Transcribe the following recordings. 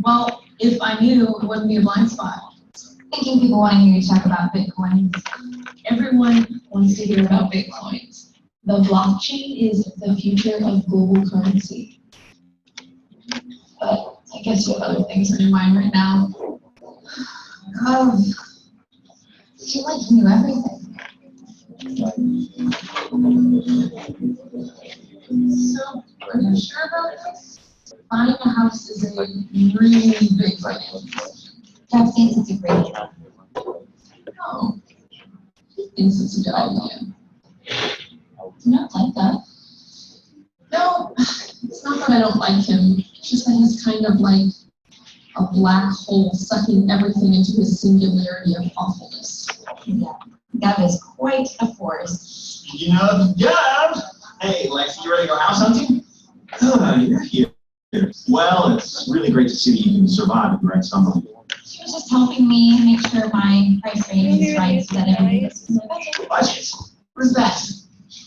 Well, if I knew, it wouldn't be a blind spot. Thinking people want to hear you talk about Bitcoin. Everyone wants to hear about Bitcoins. The blockchain is the future of global currency. But I guess you have other things on your mind right now. Oh, I feel like you knew everything. So, are you sure about this? Buying a house is a really big financial. Jeff thinks it's a great deal. Oh, he thinks it's a good idea. Do you not like that? No, it's not that I don't like him. It's just that he's kind of like a black hole sucking everything into his singularity of awfulness. Yeah, that is quite a force. Speaking of Jeff, hey, Lex, you ready to go house hunting? You're here. Well, it's really great to see that you can survive at the right summer. She was just helping me make sure my price range is right so that everything fits in my budget. Budget? What is that?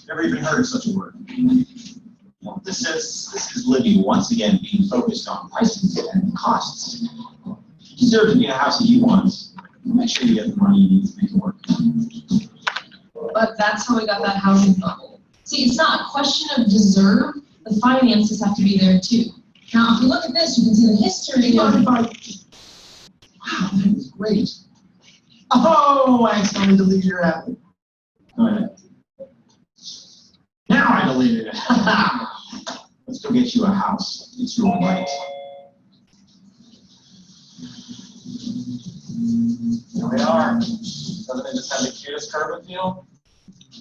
Never even heard of such a word. Well, this is Libby once again being focused on prices and costs. You deserve to be in a house that you want. Make sure you get the money you need to make it work. But that's how we got that housing bubble. See, it's not a question of deserve. The finances have to be there too. Now, if you look at this, you can see the history of... Wow, that was great. Oh, I accidentally deleted your app. Go ahead. Now I deleted it. Let's go get you a house. It's your right. Here we are. Doesn't it just have the cutest curb appeal?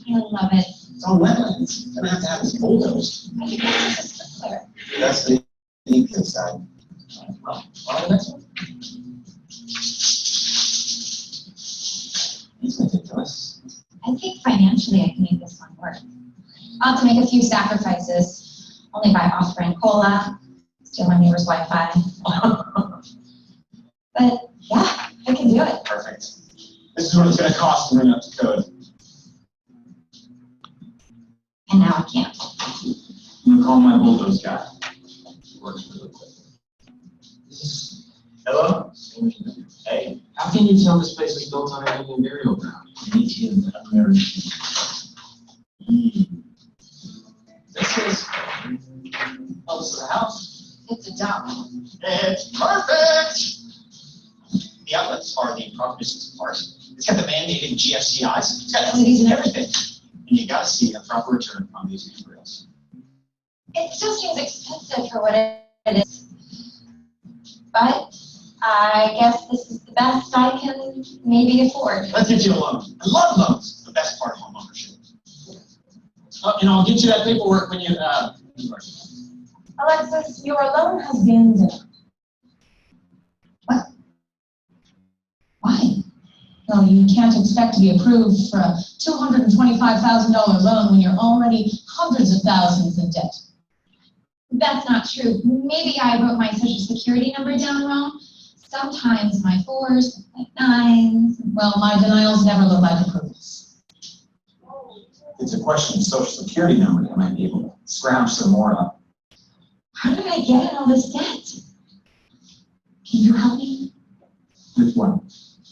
I love it. It's all wetlands. Gonna have to have this bulldozed. I think that's just clear. That's the easier side. Well, on to the next one. It's ridiculous. I think financially I can make this one work. I'll have to make a few sacrifices. Only buy off-brand cola, steal my neighbor's Wi-Fi. But yeah, I can do it. Perfect. This is what it's going to cost to bring up to code. And now I can't. I'm going to call my bulldoze guy. He works really quick. Hello? Hey. How can you tell this place is built on an Indian burial ground? Native American. This is the house. It's a dump. It's perfect! The outlets are the proper distance apart. It's got the mandated GFCIs. It's got LEDs and everything. And you gotta see a proper return on these materials. It still seems expensive for what it is. But I guess this is the best I can maybe afford. Let's get you a loan. I love loans. The best part of home ownership. And I'll get you that paperwork when you, Alexis, your loan has been denied. What? Why? Well, you can't expect to be approved for a $225,000 loan when you're already hundreds of thousands in debt. That's not true. Maybe I wrote my social security number down wrong. Sometimes my 4s, my 9s. Well, my denials never look like approvals. it's a question of social security number. I might be able to scrounge some more up. How did I get in all this debt? Can you help me? With what?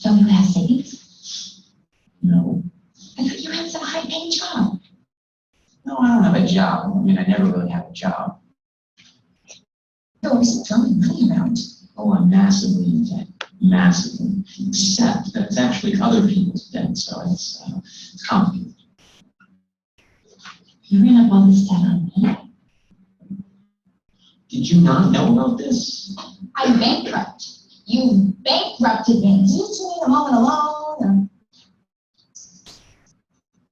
Don't you have savings? No. I thought you had some high-paying job. No, I don't have a job. I mean, I never really had a job. You're always throwing money around. Oh, I'm massively in debt. Massively. Except that it's actually other people's debt, so it's complicated. You ran up all this debt on me. Did you not know about this? I'm bankrupt. You bankrupted me. Do you just need a moment alone?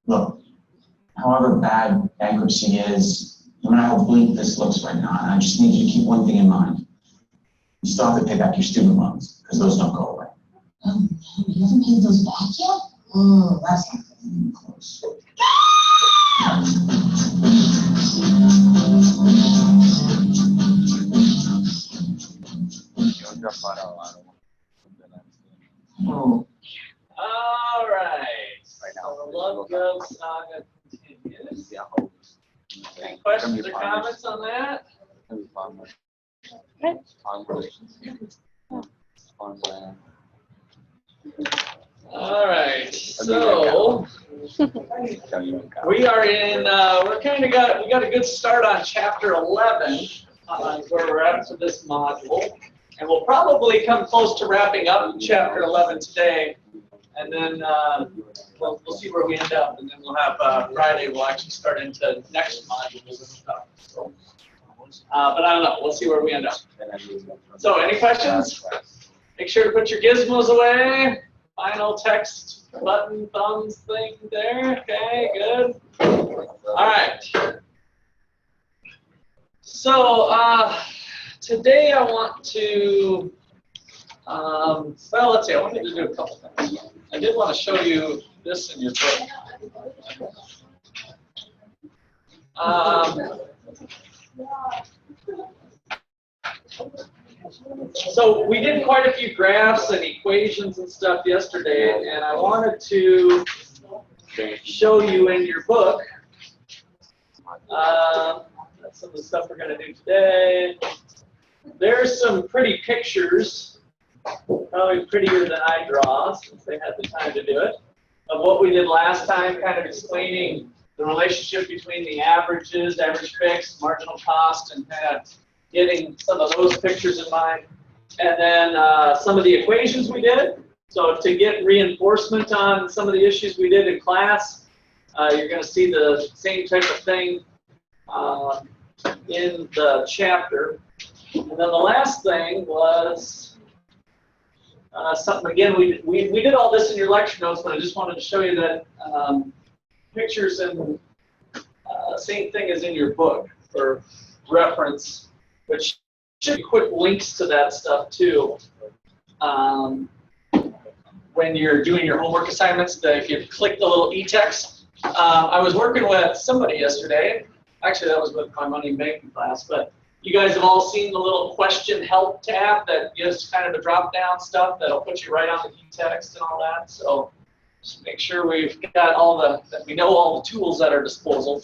Look, however bad bankruptcy is, no matter how bleak this looks right now, I just need you to keep one thing in mind. You still have to pay back your student loans, because those don't go away. Oh, no, you haven't paid those back yet? Oh, that's not even close. Oh. All right. So the Love Gov saga continues. Any questions or comments on that? All right, so we are in, we got a good start on chapter 11, where we're at for this module. And we'll probably come close to wrapping up chapter 11 today. And then we'll see where we end up. And then we'll have Friday, we'll actually start into next modules and stuff. So, but I don't know, we'll see where we end up. So any questions? Make sure to put your gizmos away. Final text button, thumbs thing there. Okay, good. All right. So today I want to, well, let's see, I wanted to do a couple things. I did want to show you this in your book. So we did quite a few graphs and equations and stuff yesterday, and I wanted to show you in your book some of the stuff we're going to do today. There's some pretty pictures, probably prettier than I draw, since they had the time to do it, of what we did last time, kind of explaining the relationship between the averages, average fixed, marginal cost, and kind of getting some of those pictures in mind. And then some of the equations we did. So to get reinforcement on some of the issues we did in class, you're going to see the same type of thing in the chapter. And then the last thing was something, again, we did all this in your lecture notes, but I just wanted to show you that pictures and same thing as in your book for reference, which should be quick links to that stuff too. When you're doing your homework assignments, if you click the little e-text, I was working with somebody yesterday. Actually, that was with my money and banking class, but you guys have all seen the little question help tab that gives kind of a drop-down stuff that'll put you right on the e-text and all that. So just make sure we've got that we know all the tools at our disposal.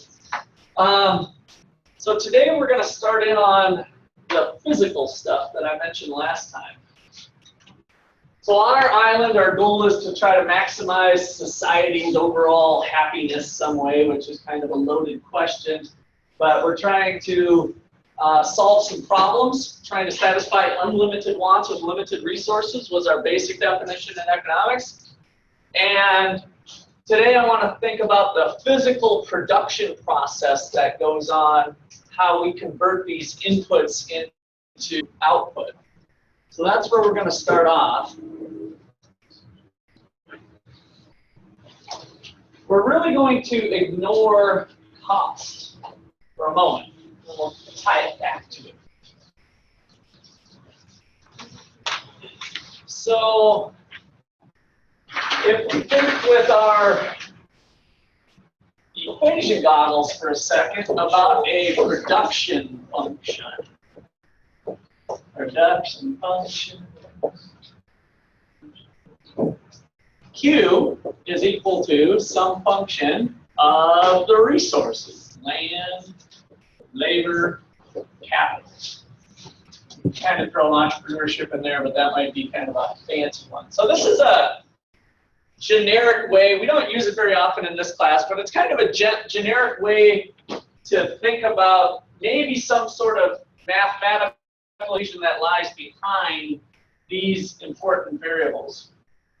So today we're going to start in on the physical stuff that I mentioned last time. So on our island, our goal is to try to maximize society's overall happiness some way, which is kind of a loaded question. But we're trying to solve some problems, trying to satisfy unlimited wants with limited resources was our basic definition in economics. And today I want to think about the physical production process that goes on, how we convert these inputs into output. So that's where we're going to start off. We're really going to ignore cost for a moment, and we'll tie it back to it. So if we think with our equation goggles for a second about a production function. Production function. Q is equal to some function of the resources, land, labor, capital. Kind of throw entrepreneurship in there, but that might be kind of a fancy one. So this is a generic way, we don't use it very often in this class, but it's kind of a generic way to think about maybe some sort of mathematical equation that lies behind these important variables.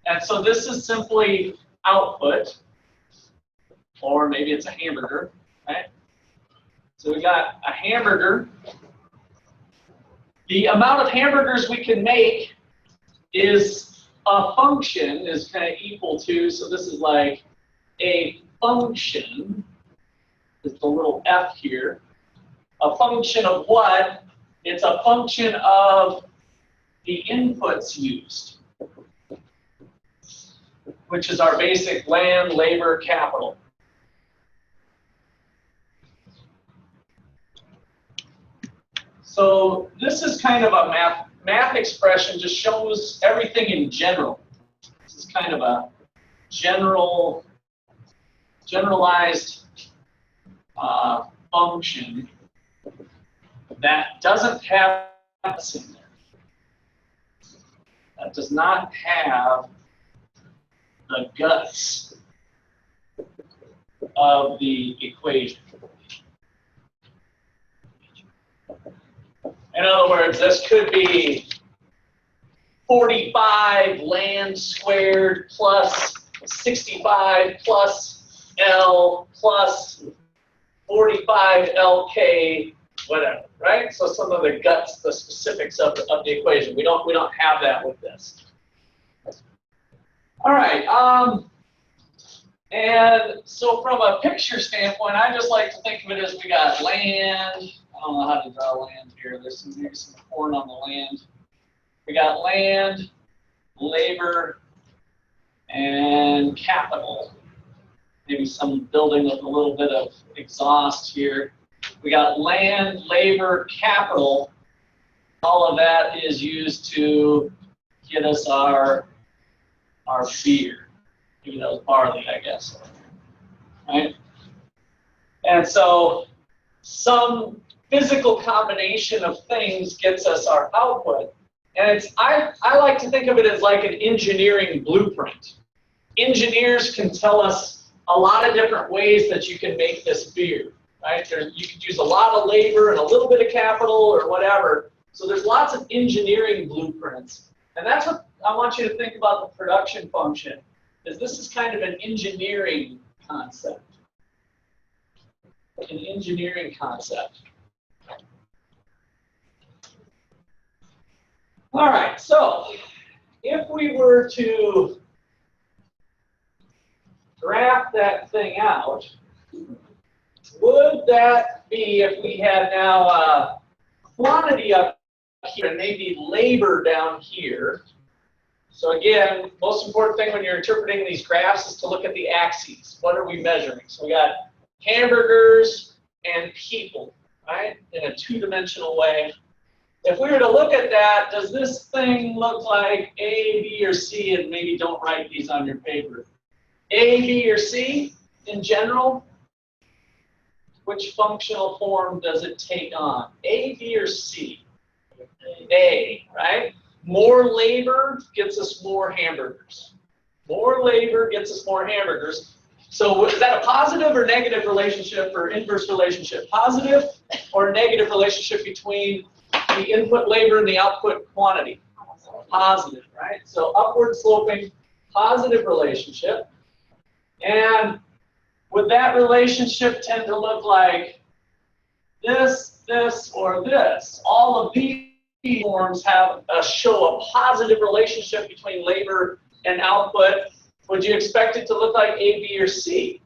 And so this is simply output, or maybe it's a hamburger, right? So we got a hamburger. The amount of hamburgers we can make is a function is kind of equal to, so this is like a function, it's a little f here, a function of what? It's a function of the inputs used, which is our basic land, labor, capital. So this is kind of a math expression, just shows everything in general. This is kind of a generalized function that doesn't have campus in there. That does not have the guts of the equation. In other words, this could be 45 land squared plus 65 plus L plus 45 LK, whatever, right? So some of the guts, the specifics of the equation. We don't have that with this. All right. And so from a picture standpoint, I just like to think of it as we got land. I don't know how to draw land here. There's maybe some corn on the land. We got land, labor, and capital. Maybe some building with a little bit of exhaust here. We got land, labor, capital. All of that is used to get us our beer. Maybe that was barley, I guess. Right? And so some physical combination of things gets us our output. And I like to think of it as like an engineering blueprint. Engineers can tell us a lot of different ways that you can make this beer, right? You could use a lot of labor and a little bit of capital or whatever. So there's lots of engineering blueprints. And that's what I want you to think about the production function, is this is kind of an engineering concept. An engineering concept. All right, so if we were to graph that thing out, would that be if we had now a quantity up here and maybe labor down here? So again, most important thing when you're interpreting these graphs is to look at the axes. What are we measuring? So we got hamburgers and people, right, in a two-dimensional way. If we were to look at that, does this thing look like A, B, or C? And maybe don't write these on your paper. A, B, or C in general? Which functional form does it take on? A, B, or C? A, right? More labor gets us more hamburgers. More labor gets us more hamburgers. So is that a positive or negative relationship or inverse relationship? Positive or negative relationship between the input labor and the output quantity? Positive, right? So upward sloping, positive relationship. And would that relationship tend to look like this, this, or this? All of these forms show a positive relationship between labor and output. Would you expect it to look like A, B, or C?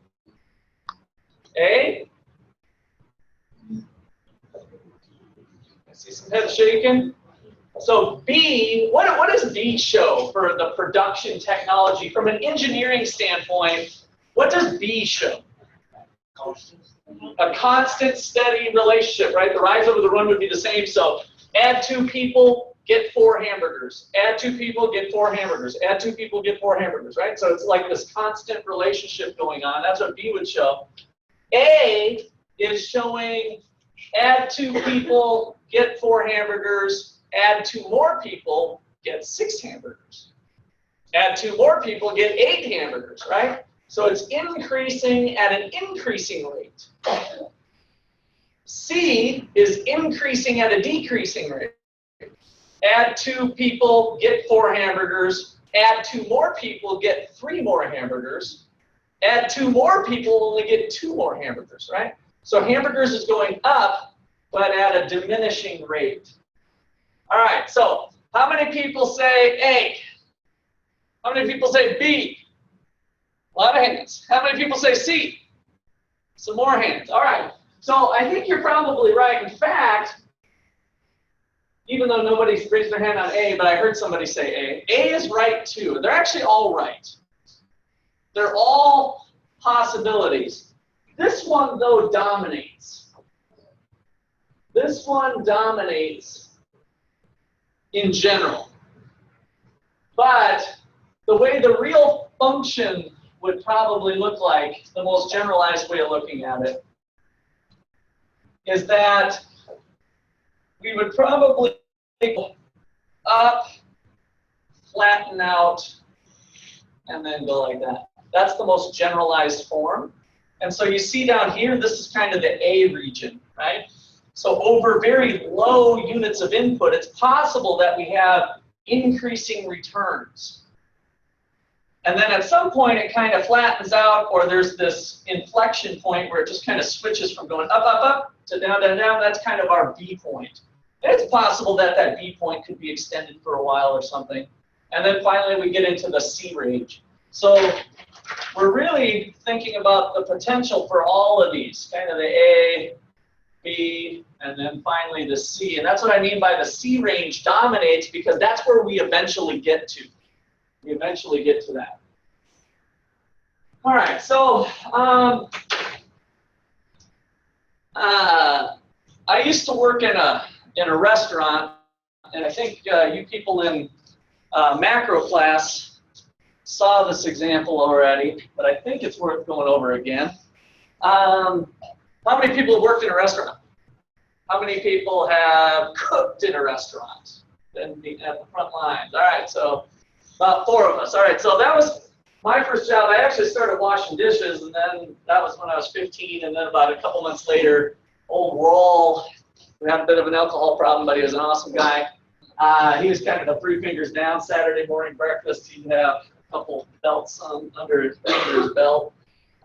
A? I see some heads shaking. So B, what does B show for the production technology? From an engineering standpoint, what does B show? A constant, steady relationship, right? The rise over the run would be the same. So add 2 people, get 4 hamburgers. Add 2 people, get 4 hamburgers. Add 2 people, get 4 hamburgers, right? So it's like this constant relationship going on. That's what B would show. A is showing add 2 people, get 4 hamburgers. Add 2 more people, get 6 hamburgers. Add 2 more people, get 8 hamburgers, right? So it's increasing at an increasing rate. C is increasing at a decreasing rate. Add 2 people, get 4 hamburgers. Add 2 more people, get 3 more hamburgers. Add 2 more people, only get 2 more hamburgers, right? So hamburgers is going up, but at a diminishing rate. All right, so how many people say A? How many people say B? A lot of hands. How many people say C? Some more hands. All right. So I think you're probably right. In fact, even though nobody's raised their hand on A, but I heard somebody say A. A is right too. They're actually all right. They're all possibilities. This one, though, dominates. This one dominates in general. But the way the real function would probably look like, the most generalized way of looking at it, is that we would probably go up, flatten out, and then go like that. That's the most generalized form. And so you see down here, this is kind of the A region, right? So over very low units of input, it's possible that we have increasing returns. And then at some point, it kind of flattens out, or there's this inflection point where it just kind of switches from going up, up, up, to down, down, down. That's kind of our B point. And it's possible that that B point could be extended for a while or something. And then finally, we get into the C range. So we're really thinking about the potential for all of these, kind of the A, B, and then finally the C. And that's what I mean by the C range dominates, because that's where we eventually get to. We eventually get to that. All right, so I used to work in a restaurant, and I think you people in macro class saw this example already, but I think it's worth going over again. How many people have worked in a restaurant? How many people have cooked in a restaurant? At the front lines. All right, so about 4 of us. All right, so that was my first job. I actually started washing dishes, and then that was when I was 15, and then about a couple months later, old Rawl, we had a bit of an alcohol problem, but he was an awesome guy. He was kind of the 3 fingers down. Saturday morning breakfast, he'd have a couple belts under his belt.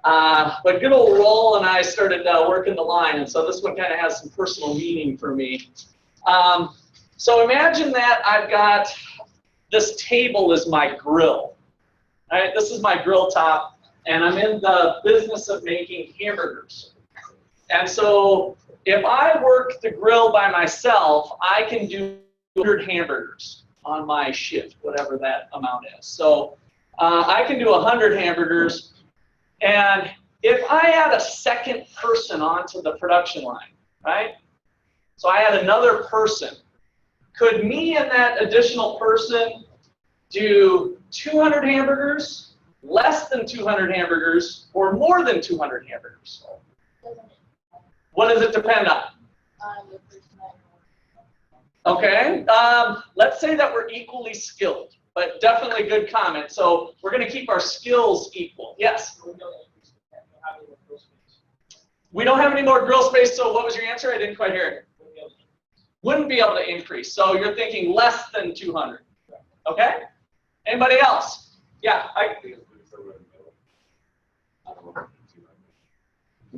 But good old Rawl and I started working the line, and so this one kind of has some personal meaning for me. So imagine that I've got this table is my grill. All right, this is my grill top, and I'm in the business of making hamburgers. And so if I work the grill by myself, I can do 100 hamburgers on my shift, whatever that amount is. So I can do 100 hamburgers, and if I add a second person onto the production line, right? So I add another person. Could me and that additional person do 200 hamburgers, less than 200 hamburgers, or more than 200 hamburgers? What does it depend on? Okay, let's say that we're equally skilled, but definitely a good comment. So we're going to keep our skills equal. Yes? We don't have any more grill space, so what was your answer? I didn't quite hear it. Wouldn't be able to increase. So you're thinking less than 200. Okay? Anybody else? Yeah.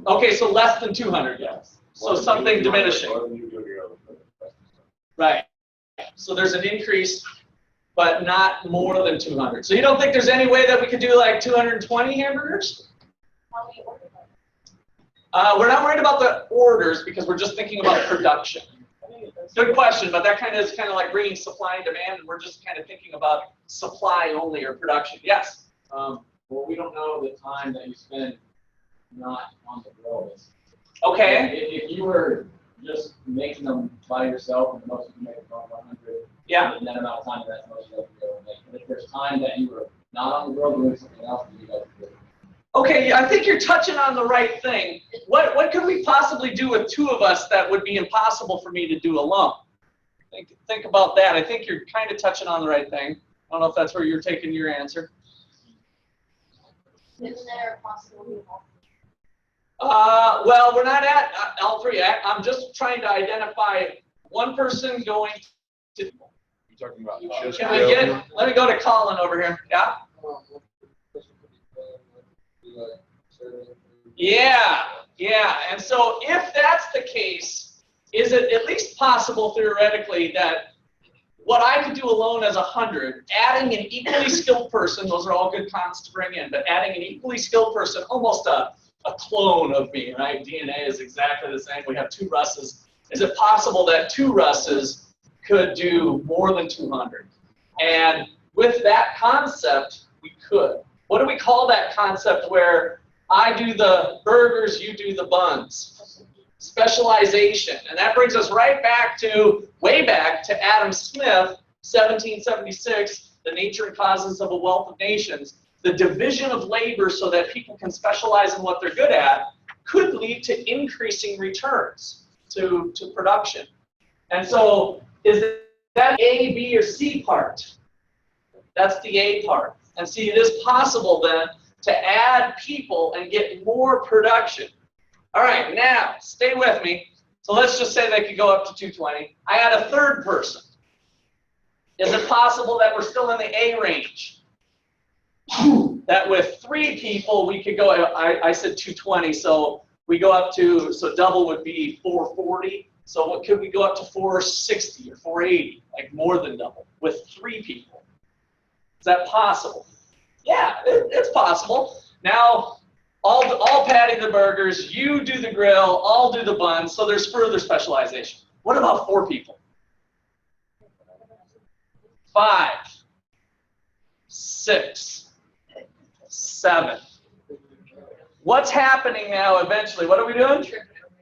Okay, so less than 200. Yes. So something diminishing. Right. So there's an increase, but not more than 200. So you don't think there's any way that we could do like 220 hamburgers? We're not worried about the orders because we're just thinking about production. Good question, but that kind of is kind of like bringing supply and demand, and we're just kind of thinking about supply only or production. Yes? Well, we don't know the time that you spend not on the grill. Okay. If you were just making them by yourself, and most of you make about 100, yeah. in that amount of time, that's most of you will make. But if there's time that you were not on the grill doing something else, you guys could do it. Okay, I think you're touching on the right thing. What could we possibly do with 2 of us that would be impossible for me to do alone? Think about that. I think you're kind of touching on the right thing. I don't know if that's where you're taking your answer. Isn't there a possibility of Well, we're not at all 3. I'm just trying to identify one person going to. You're talking about just Can I get it? Let me go to Colin over here. Yeah? Yeah. And so if that's the case, is it at least possible theoretically that what I could do alone as 100, adding an equally skilled person, those are all good comments to bring in, but adding an equally skilled person, almost a clone of me, right? DNA is exactly the same. We have 2 Russes. Is it possible that 2 Russes could do more than 200? And with that concept, we could. What do we call that concept where I do the burgers, you do the buns? Specialization. And that brings us right back to, way back to Adam Smith, 1776, The Nature and Causes of a Wealth of Nations. The division of labor so that people can specialize in what they're good at could lead to increasing returns to production. And so is That A, B, or C part. That's the A part. And see, it is possible then to add people and get more production. All right, now, stay with me. So let's just say they could go up to 220. I add a third person. Is it possible that we're still in the A range? That with 3 people, we could go, I said 220, so we go up to, so double would be 440. So what could we go up to 460 or 480, like more than double, with 3 people? Is that possible? Yeah, it's possible. Now, all patting the burgers, you do the grill, I'll do the buns, so there's further specialization. What about 4 people? 5, 6, 7. What's happening now eventually? What are we doing?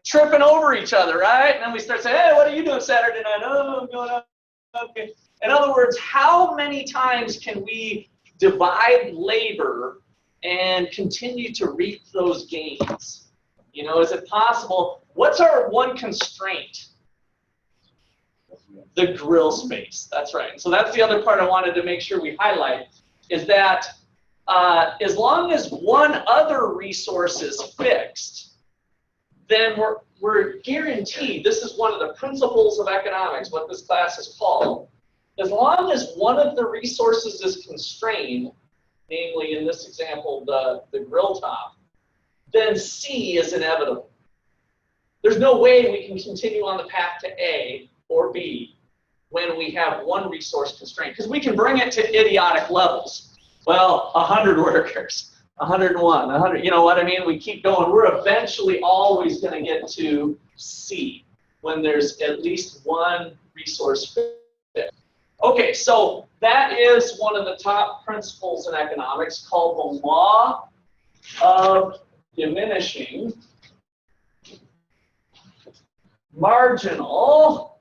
Tripping over each other, right? And then we start saying, hey, what are you doing Saturday night? Oh, I'm going up. Okay. In other words, how many times can we divide labor and continue to reap those gains? You know, is it possible? What's our one constraint? The grill space. That's right. So that's the other part I wanted to make sure we highlight, is that as long as one other resource is fixed, then we're guaranteed, this is one of the principles of economics, what this class is called, as long as one of the resources is constrained, namely in this example, the grill top, then C is inevitable. There's no way we can continue on the path to A or B when we have one resource constraint, because we can bring it to idiotic levels. Well, 100 workers, 101, 100, you know what I mean? We keep going. We're eventually always going to get to C when there's at least one resource fit. Okay, so that is one of the top principles in economics called the law of diminishing marginal.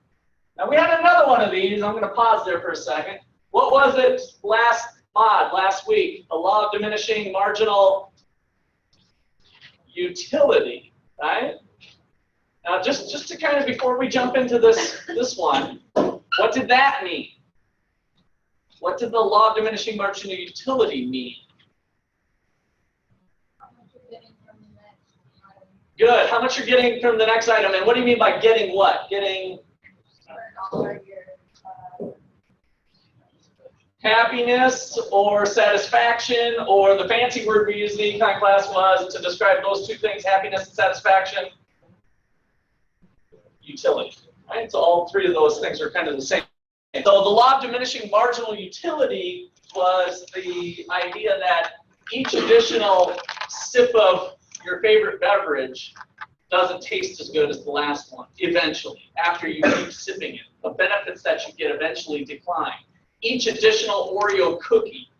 Now we had another one of these. I'm going to pause there for a second. What was it last week? The law of diminishing marginal utility, right? Now just to kind of, before we jump into this one, what did that mean? What did the law of diminishing marginal utility mean? Good. How much you're getting from the next item, and what do you mean by getting what? Getting happiness or satisfaction, or the fancy word we used in the econ class was to describe those 2 things, happiness and satisfaction, utility. Right? So all 3 of those things are kind of the same. So the law of diminishing marginal utility was the idea that each additional sip of your favorite beverage doesn't taste as good as the last one, eventually, after you keep sipping it. The benefits that you get eventually decline. Each additional Oreo cookie,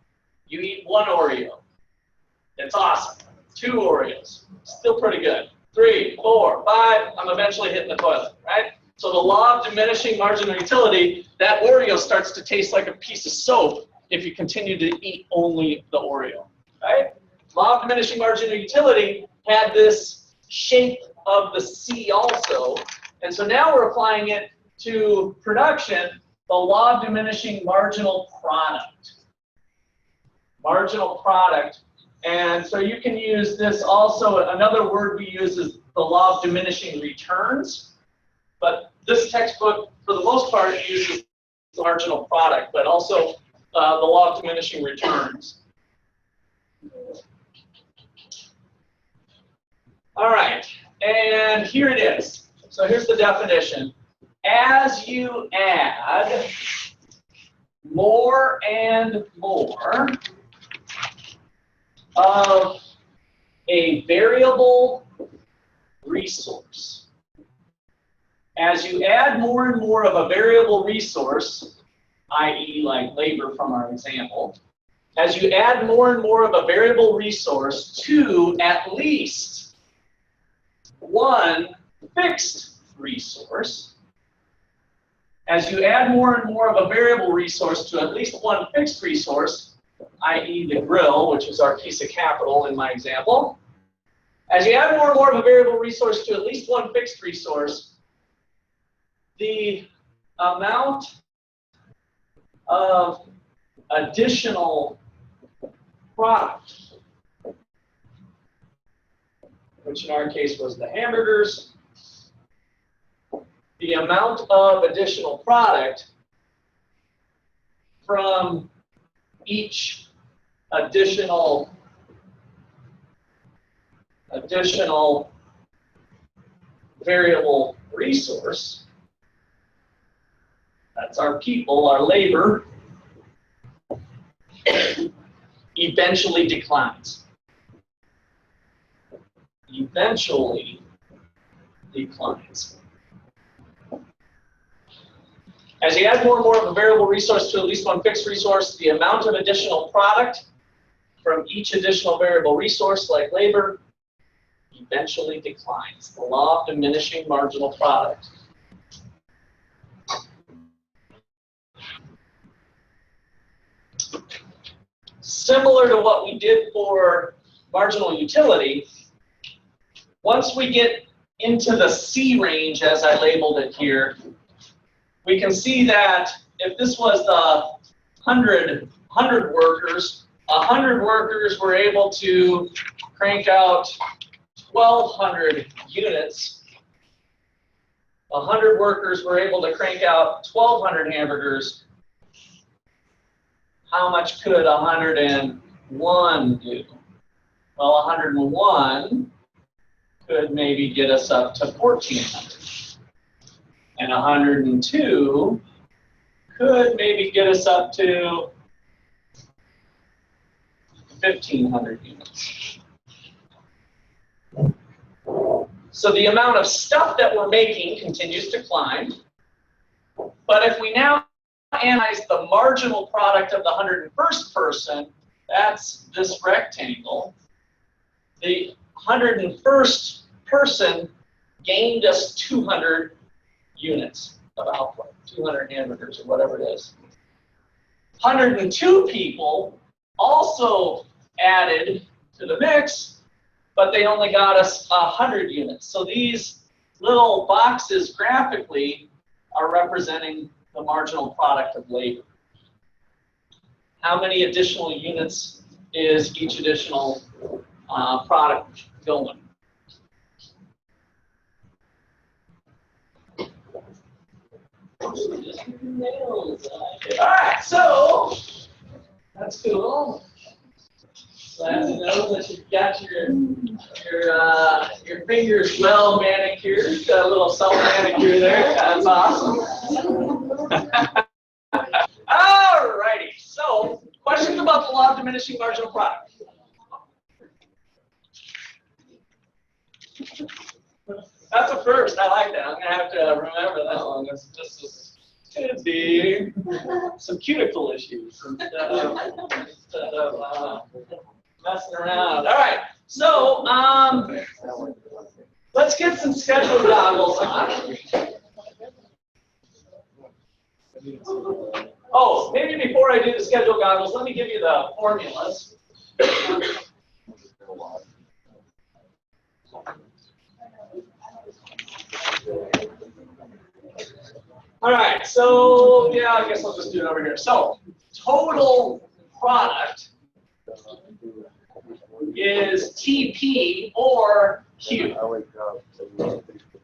you eat 1 Oreo. It's awesome. 2 Oreos, still pretty good. 3, 4, 5, I'm eventually hitting the toilet, right? So the law of diminishing marginal utility, that Oreo starts to taste like a piece of soap if you continue to eat only the Oreo, right? Law of diminishing marginal utility had this shape of the C also, and so now we're applying it to production, the law of diminishing marginal product. Marginal product, and so you can use this also, another word we use is the law of diminishing returns, but this textbook, for the most part, uses the marginal product, but also the law of diminishing returns. All right, and here it is. So here's the definition. As you add more and more of a variable resource, as you add more and more of a variable resource, i.e. like labor from our example, as you add more and more of a variable resource to at least one fixed resource, as you add more and more of a variable resource to at least one fixed resource, i.e. the grill, which is our piece of capital in my example, as you add more and more of a variable resource to at least one fixed resource, the amount of additional product, which in our case was the hamburgers, the amount of additional product from each additional variable resource, that's our people, our labor, eventually declines. Eventually declines. As you add more and more of a variable resource to at least one fixed resource, the amount of additional product from each additional variable resource, like labor, eventually declines. The law of diminishing marginal product. Similar to what we did for marginal utility, once we get into the C range, as I labeled it here, we can see that if this was the 100 workers, 100 workers were able to crank out 1,200 units. 100 workers were able to crank out 1,200 hamburgers. How much could 101 do? Well, 101 could maybe get us up to 1,400. And 102 could maybe get us up to 1,500 units. So the amount of stuff that we're making continues to climb. But if we now analyze the marginal product of the 101st person, that's this rectangle. The 101st person gained us 200 units of output, 200 hamburgers or whatever it is. 102 people also added to the mix, but they only got us 100 units. So these little boxes graphically are representing the marginal product of labor. How many additional units is each additional product going? All right, so that's cool. Glad to know that you've got your fingers well manicured. Got a little self manicure there. That's awesome. All righty. So, questions about the law of diminishing marginal product? That's a first. I like that. I'm gonna have to remember that one. This could be some cuticle issues instead of messing around. All right. So let's get some schedule goggles on. Oh, maybe before I do the schedule goggles, let me give you the formulas. All right, so yeah, I guess I'll just do it over here. So total product is TP or Q.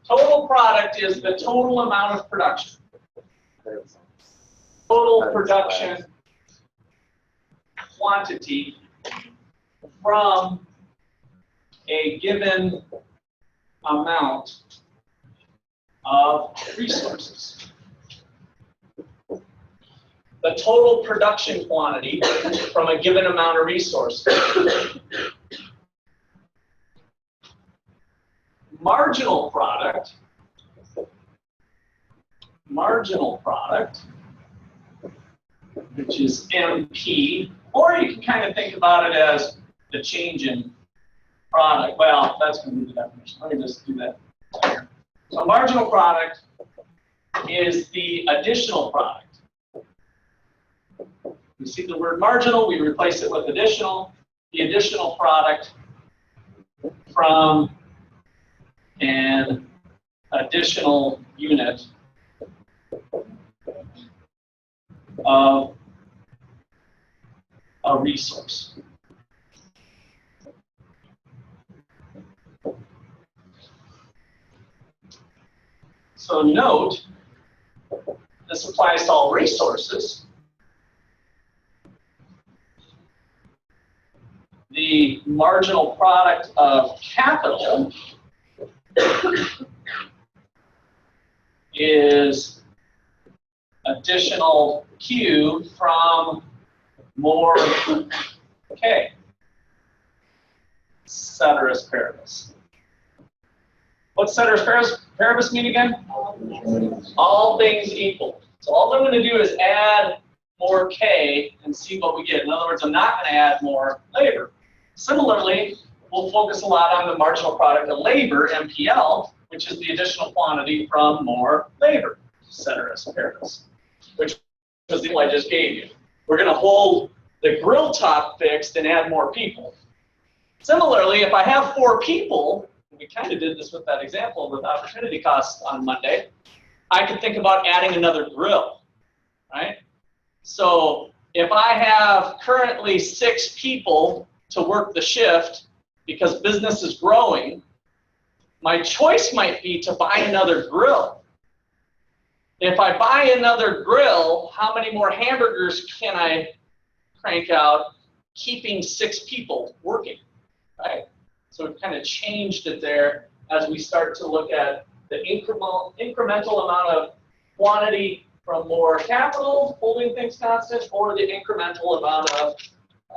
Total product is the total amount of production. Total production quantity from a given amount of resources. The total production quantity from a given amount of resources. Marginal product, which is MP, or you can kind of think about it as the change in product. Well, that's going to be the definition. Let me just do that. So marginal product is the additional product. We see the word marginal, we replace it with additional. The additional product from an additional unit of a resource. So note, this applies to all resources. The marginal product of capital is additional Q from more K, ceteris paribus. What's ceteris paribus mean again? All things equal. So all I'm going to do is add more K and see what we get. In other words, I'm not going to add more labor. Similarly, we'll focus a lot on the marginal product of labor, MPL, which is the additional quantity from more labor, ceteris paribus, which was the one I just gave you. We're going to hold the grill top fixed and add more people. Similarly, if I have 4 people, we kind of did this with that example with opportunity costs on Monday, I could think about adding another grill, right? So if I have currently 6 people to work the shift because business is growing, my choice might be to buy another grill. If I buy another grill, how many more hamburgers can I crank out keeping 6 people working, right? So we've kind of changed it there as we start to look at the incremental amount of quantity from more capital, holding things constant, or the incremental amount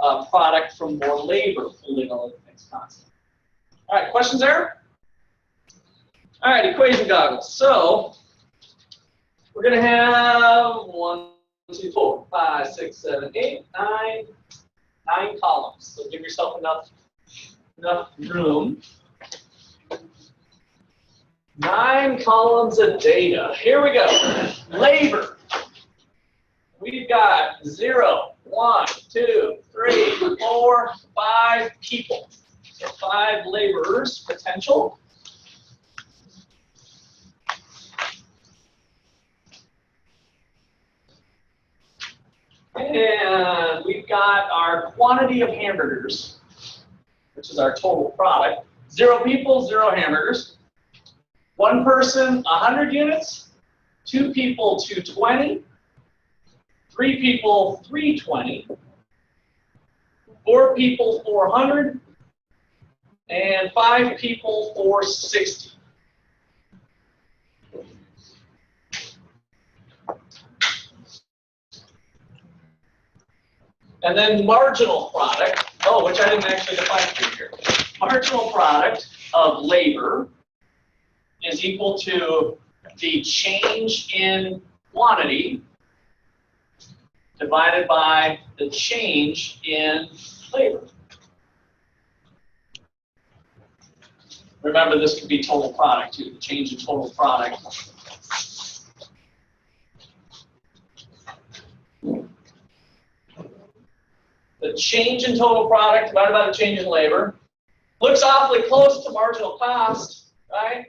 of product from more labor, holding all things constant. All right, questions there? All right, equation goggles. So we're going to have 1, 2, 4, 5, 6, 7, 8, 9 columns. So give yourself enough room. 9 columns of data. Here we go. Labor. We've got 0, 1, 2, 3, 4, 5 people. So 5 laborers potential. And we've got our quantity of hamburgers, which is our total product. 0 people, 0 hamburgers. 1 person, 100 units. 2 people, 220. 3 people, 320. 4 people, 400. And 5 people, 460. And then marginal product, which I didn't actually define for you here. Marginal product of labor is equal to the change in quantity divided by the change in labor. Remember, this could be total product too, the change in total product. The change in total product divided by the change in labor looks awfully close to marginal cost, right?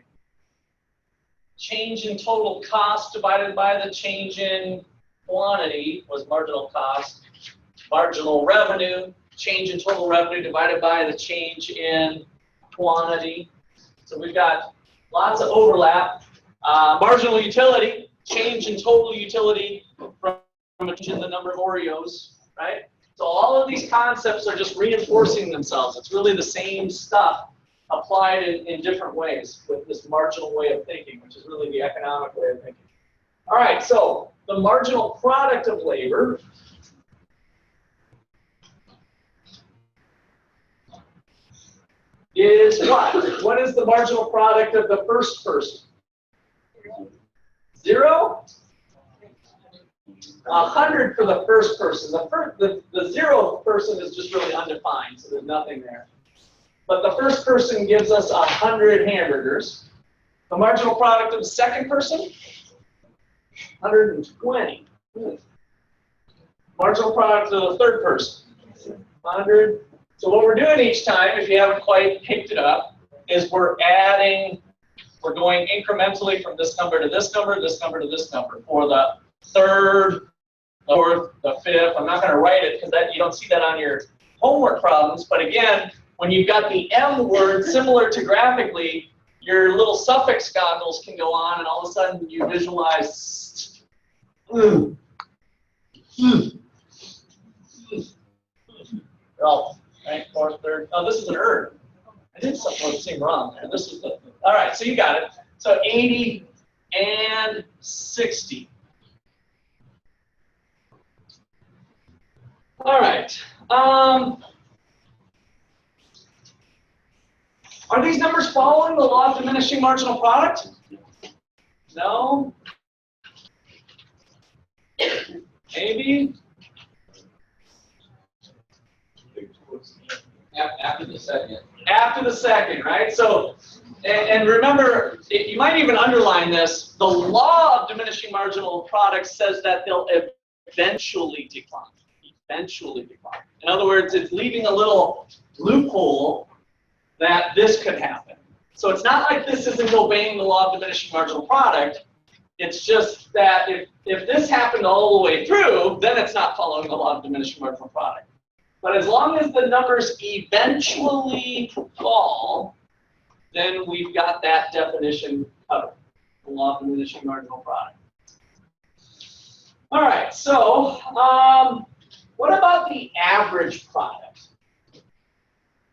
Change in total cost divided by the change in quantity was marginal cost. Marginal revenue, change in total revenue divided by the change in quantity. So we've got lots of overlap. Marginal utility, change in total utility from a change in the number of Oreos, right? So all of these concepts are just reinforcing themselves. It's really the same stuff applied in different ways with this marginal way of thinking, which is really the economic way of thinking. All right, so the marginal product of labor is what? What is the marginal product of the first person? 0? 100 for the first person. The 0th person is just really undefined, so there's nothing there. But the first person gives us 100 hamburgers. The marginal product of the second person, 120. Marginal product of the third person, 100. So what we're doing each time, if you haven't quite picked it up, is we're going incrementally from this number to this number, this number to this number for the third the fourth, the fifth. I'm not going to write it because you don't see that on your homework problems. But again, when you've got the M word similar to graphically, your little suffix goggles can go on, and all of a sudden you visualize. Oh, right, fourth, third. Oh, this is an er. I did something wrong there. This is the. All right, so you got it. So 80 and 60. All right. Are these numbers following the law of diminishing marginal product? No. Maybe. After the second. After the second, right? So, and remember, you might even underline this. The law of diminishing marginal product says that they'll eventually decline. Eventually decline. In other words, it's leaving a little loophole that this could happen. So it's not like this isn't obeying the law of diminishing marginal product. It's just that if this happened all the way through, then it's not following the law of diminishing marginal product. But as long as the numbers eventually fall, then we've got that definition covered, the law of diminishing marginal product. All right, so what about the average product?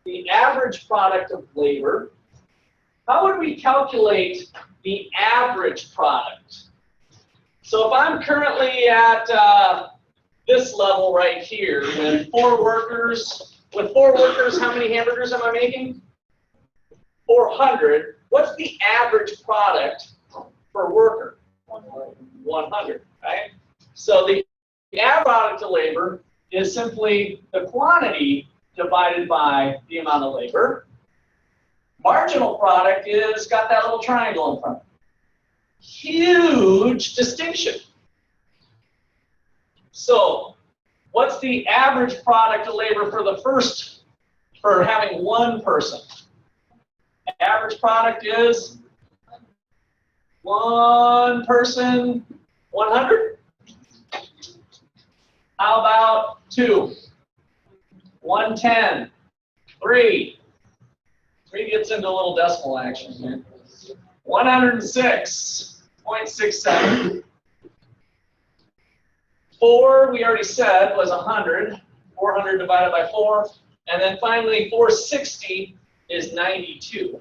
The average product of labor. How would we calculate the average product? So if I'm currently at this level right here with four workers, how many hamburgers am I making? 400. What's the average product per worker? 100, right? So the average product of labor is simply the quantity divided by the amount of labor. Marginal product is got that little triangle in front of it. Huge distinction. So, what's the average product of labor for having one person? Average product is one person, 100. How about 2? 110. 3. 3 gets into a little decimal action here. 106.67. 4, we already said, was 100. 400 divided by 4. And then finally, 460 is 92.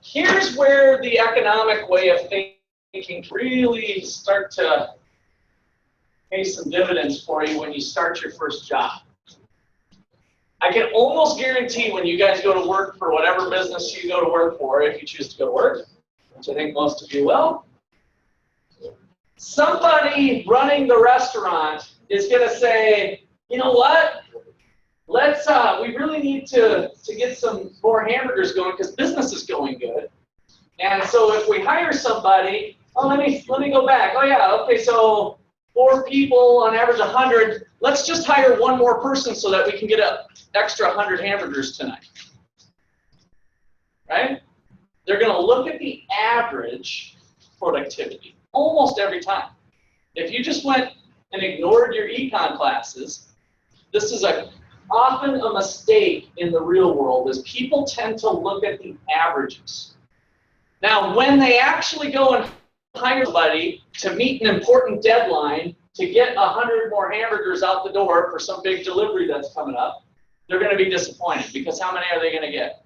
Here's where the economic way of thinking really start to pay some dividends for you when you start your first job. I can almost guarantee when you guys go to work for whatever business you go to work for, if you choose to go to work, which I think most of you will, somebody running the restaurant is going to say, you know what, let's, we really need to get some more hamburgers going because business is going good. And so if we hire somebody, oh, let me go back. Oh yeah, okay, so 4 people on average 100. Let's just hire one more person so that we can get an extra 100 hamburgers tonight. Right? They're going to look at the average productivity almost every time. If you just went and ignored your econ classes, this is often a mistake in the real world, is people tend to look at the averages. Now, when they actually go and hire somebody to meet an important deadline to get 100 more hamburgers out the door for some big delivery that's coming up, they're going to be disappointed because how many are they going to get?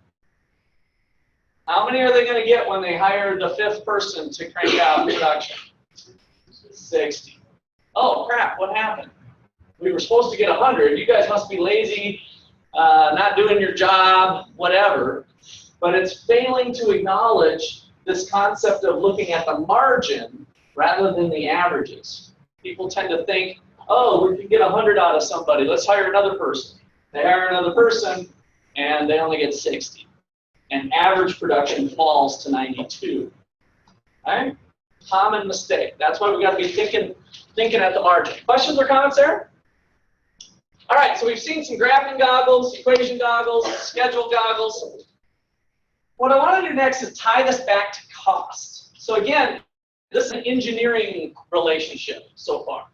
How many are they going to get when they hire the 5th person to crank out production? 60. Oh, crap, what happened? We were supposed to get 100. You guys must be lazy, not doing your job, whatever. But it's failing to acknowledge this concept of looking at the margin rather than the averages. People tend to think, oh, we can get 100 out of somebody. Let's hire another person. They hire another person, and they only get 60. And average production falls to 92. Right? Common mistake. That's why we got to be thinking at the margin. Questions or comments there? All right, so we've seen some graphing goggles, equation goggles, schedule goggles. What I want to do next is tie this back to cost. So again, This is an engineering relationship so far.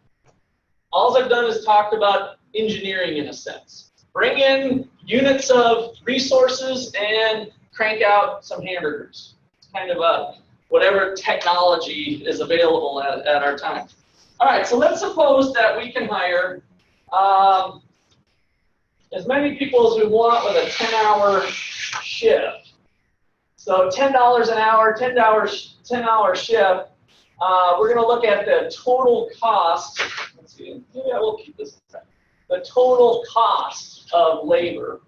All I've done is talked about engineering in a sense. Bring in units of resources and crank out some hamburgers. It's kind of a whatever technology is available at our time. All right, so let's suppose that we can hire as many people as we want with a 10-hour shift. So $10 an hour, 10-hour shift. We're going to look at the total cost. Let's see. Yeah, we'll keep this. The total cost of labor.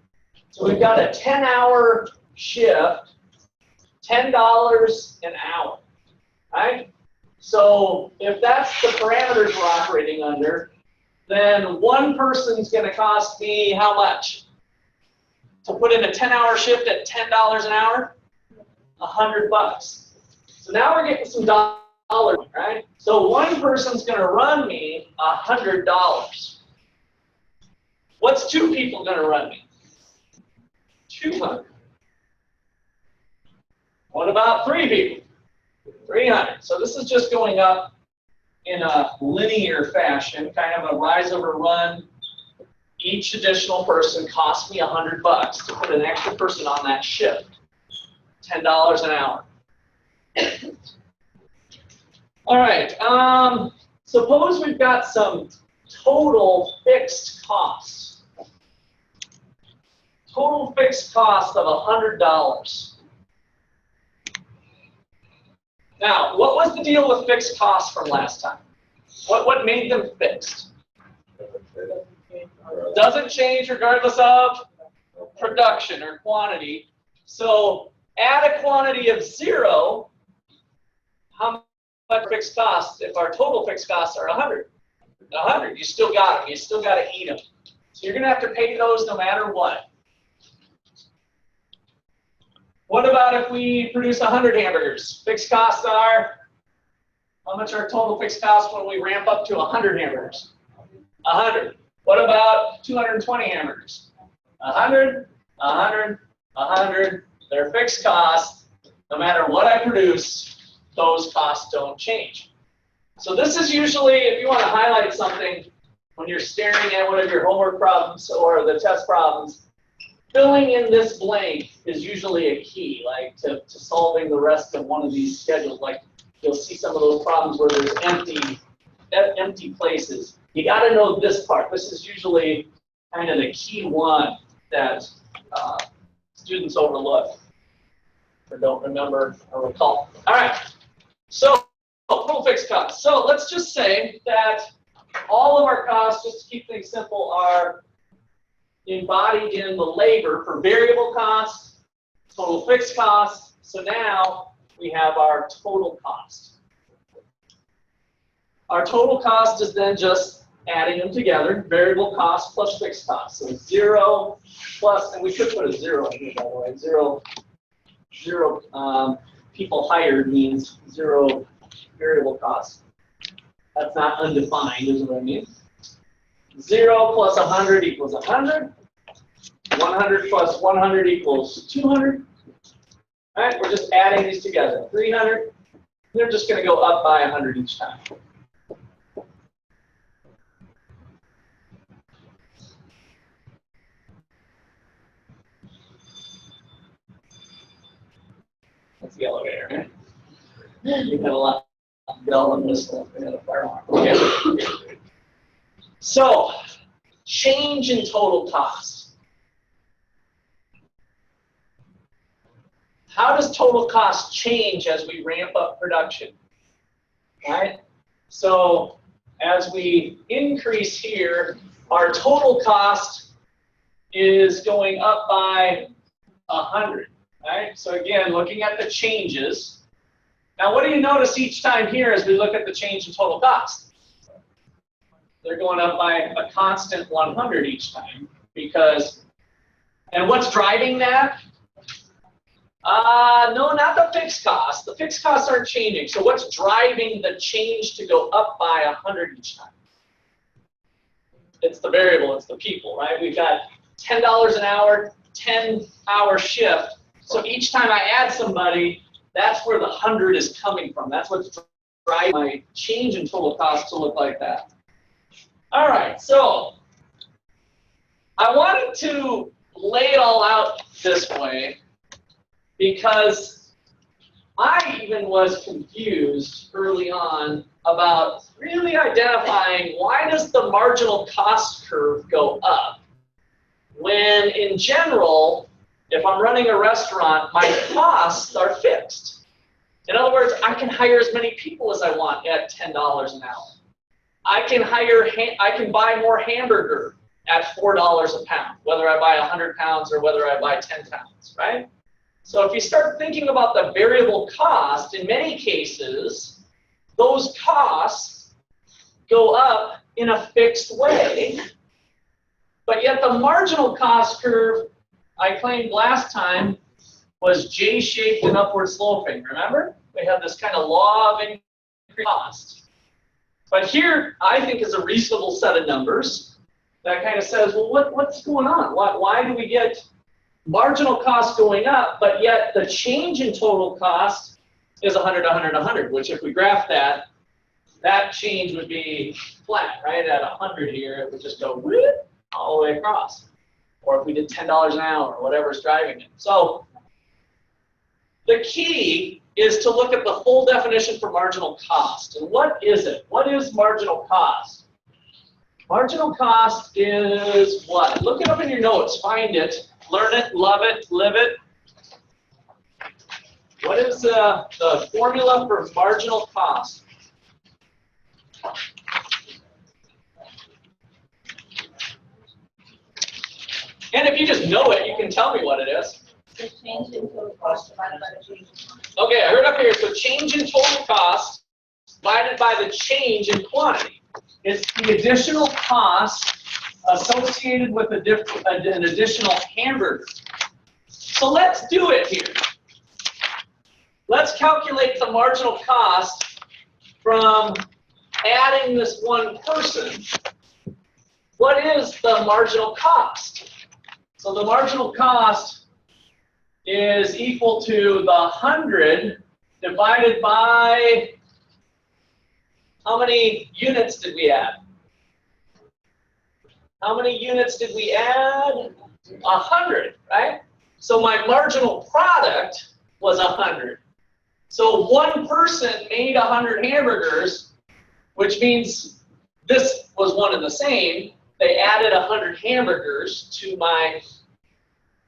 So we've got a 10-hour shift, $10 an hour, right? So if that's the parameters we're operating under, then one person's going to cost me how much? To put in a 10-hour shift at $10 an hour? $100. So now we're getting some dollars, right? So one person's going to run me $100. What's two people going to run me? 200. What about three people? 300. So this is just going up in a linear fashion, kind of a rise over run. Each additional person costs me $100 to put an extra person on that shift. $10 an hour. All right. Suppose we've got some total fixed costs. Total fixed cost of $100. Now, what was the deal with fixed costs from last time? What made them fixed? Doesn't change regardless of production or quantity. So add a quantity of 0, how much fixed costs if our total fixed costs are 100? 100, you still got them. You still got to eat them. So you're going to have to pay those no matter what. What about if we produce 100 hamburgers? Fixed costs are, how much are total fixed costs when we ramp up to 100 hamburgers? 100. What about 220 hamburgers? 100, 100, 100. They're fixed costs. No matter what I produce, those costs don't change. So this is usually, if you want to highlight something when you're staring at one of your homework problems or the test problems, filling in this blank is usually a key, like to solving the rest of one of these schedules. Like you'll see some of those problems where there's empty places. You got to know this part. This is usually kind of the key one that students overlook or don't remember or recall. All right, so total fixed costs. So let's just say that all of our costs, just to keep things simple, are embodied in the labor for variable costs, total fixed costs. So now we have our total cost. Our total cost is then just adding them together, variable cost plus fixed cost. So 0 plus, and we could put a 0 in here, by the way. Zero people hired means 0 variable cost. That's not undefined, is what I mean. 0 plus 100 equals 100. 100 plus 100 equals 200. All right, we're just adding these together. 300. They're just going to go up by 100 each time. That's the elevator, right? We've had a lot of bell and whistle. We had a fire alarm. Okay. So, change in total cost. How does total cost change as we ramp up production? Right? So, as we increase here, our total cost is going up by 100. Right? So again, looking at the changes. Now, what do you notice each time here as we look at the change in total cost? They're going up by a constant 100 each time because, and what's driving that? No, not the fixed costs. The fixed costs aren't changing. So what's driving the change to go up by 100 each time? It's the variable, it's the people, right? We've got $10 an hour, 10-hour shift. So each time I add somebody, that's where the 100 is coming from. That's what's right, my change in total cost to look like that. All right, so I wanted to lay it all out this way because I even was confused early on about really identifying why does the marginal cost curve go up when in general, if I'm running a restaurant, my costs are fixed. In other words, I can hire as many people as I want at $10 an hour. I can buy more hamburger at $4 a pound, whether I buy 100 pounds or whether I buy 10 pounds, right? So if you start thinking about the variable cost, in many cases, those costs go up in a fixed way, but yet the marginal cost curve, I claimed last time, was J-shaped and upward sloping, remember? We had this kind of law of increased cost. But here, I think, is a reasonable set of numbers that kind of says, well, what's going on? Why do we get marginal cost going up, but yet the change in total cost is 100, 100, 100, which if we graph that, that change would be flat, right? At 100 here, it would just go whoop, all the way across. Or if we did $10 an hour, or whatever's driving it. So the key is to look at the full definition for marginal cost. And what is it? What is marginal cost? Marginal cost is what? Look it up in your notes, find it, learn it, love it, live it. What is the formula for marginal cost? And if you just know it, you can tell me what it is. The change in total cost divided by the change. Okay, I heard up here, so change in total cost divided by the change in quantity. It's the additional cost associated with an additional hamburger. So let's do it here. Let's calculate the marginal cost from adding this one person. What is the marginal cost? So the marginal cost is equal to the 100 divided by, how many units did we add? How many units did we add? 100, right? So my marginal product was 100. So one person made 100 hamburgers, which means this was one and the same. They added 100 hamburgers to my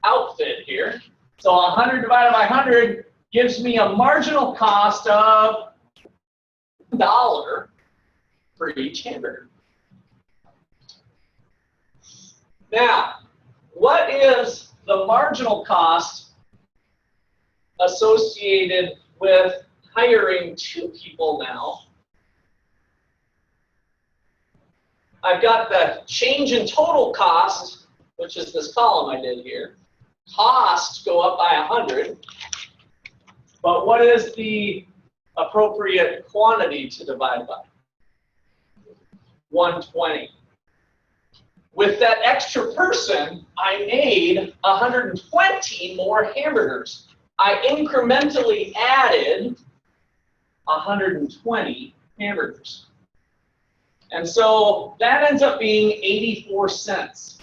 outfit here. So 100 divided by 100 gives me a marginal cost of $1 for each hamburger. Now, what is the marginal cost associated with hiring 2 people now? I've got the change in total cost, which is this column I did here. Costs go up by 100. But what is the appropriate quantity to divide by? 120. With that extra person, I made 120 more hamburgers. I incrementally added 120 hamburgers. And so that ends up being 84 cents.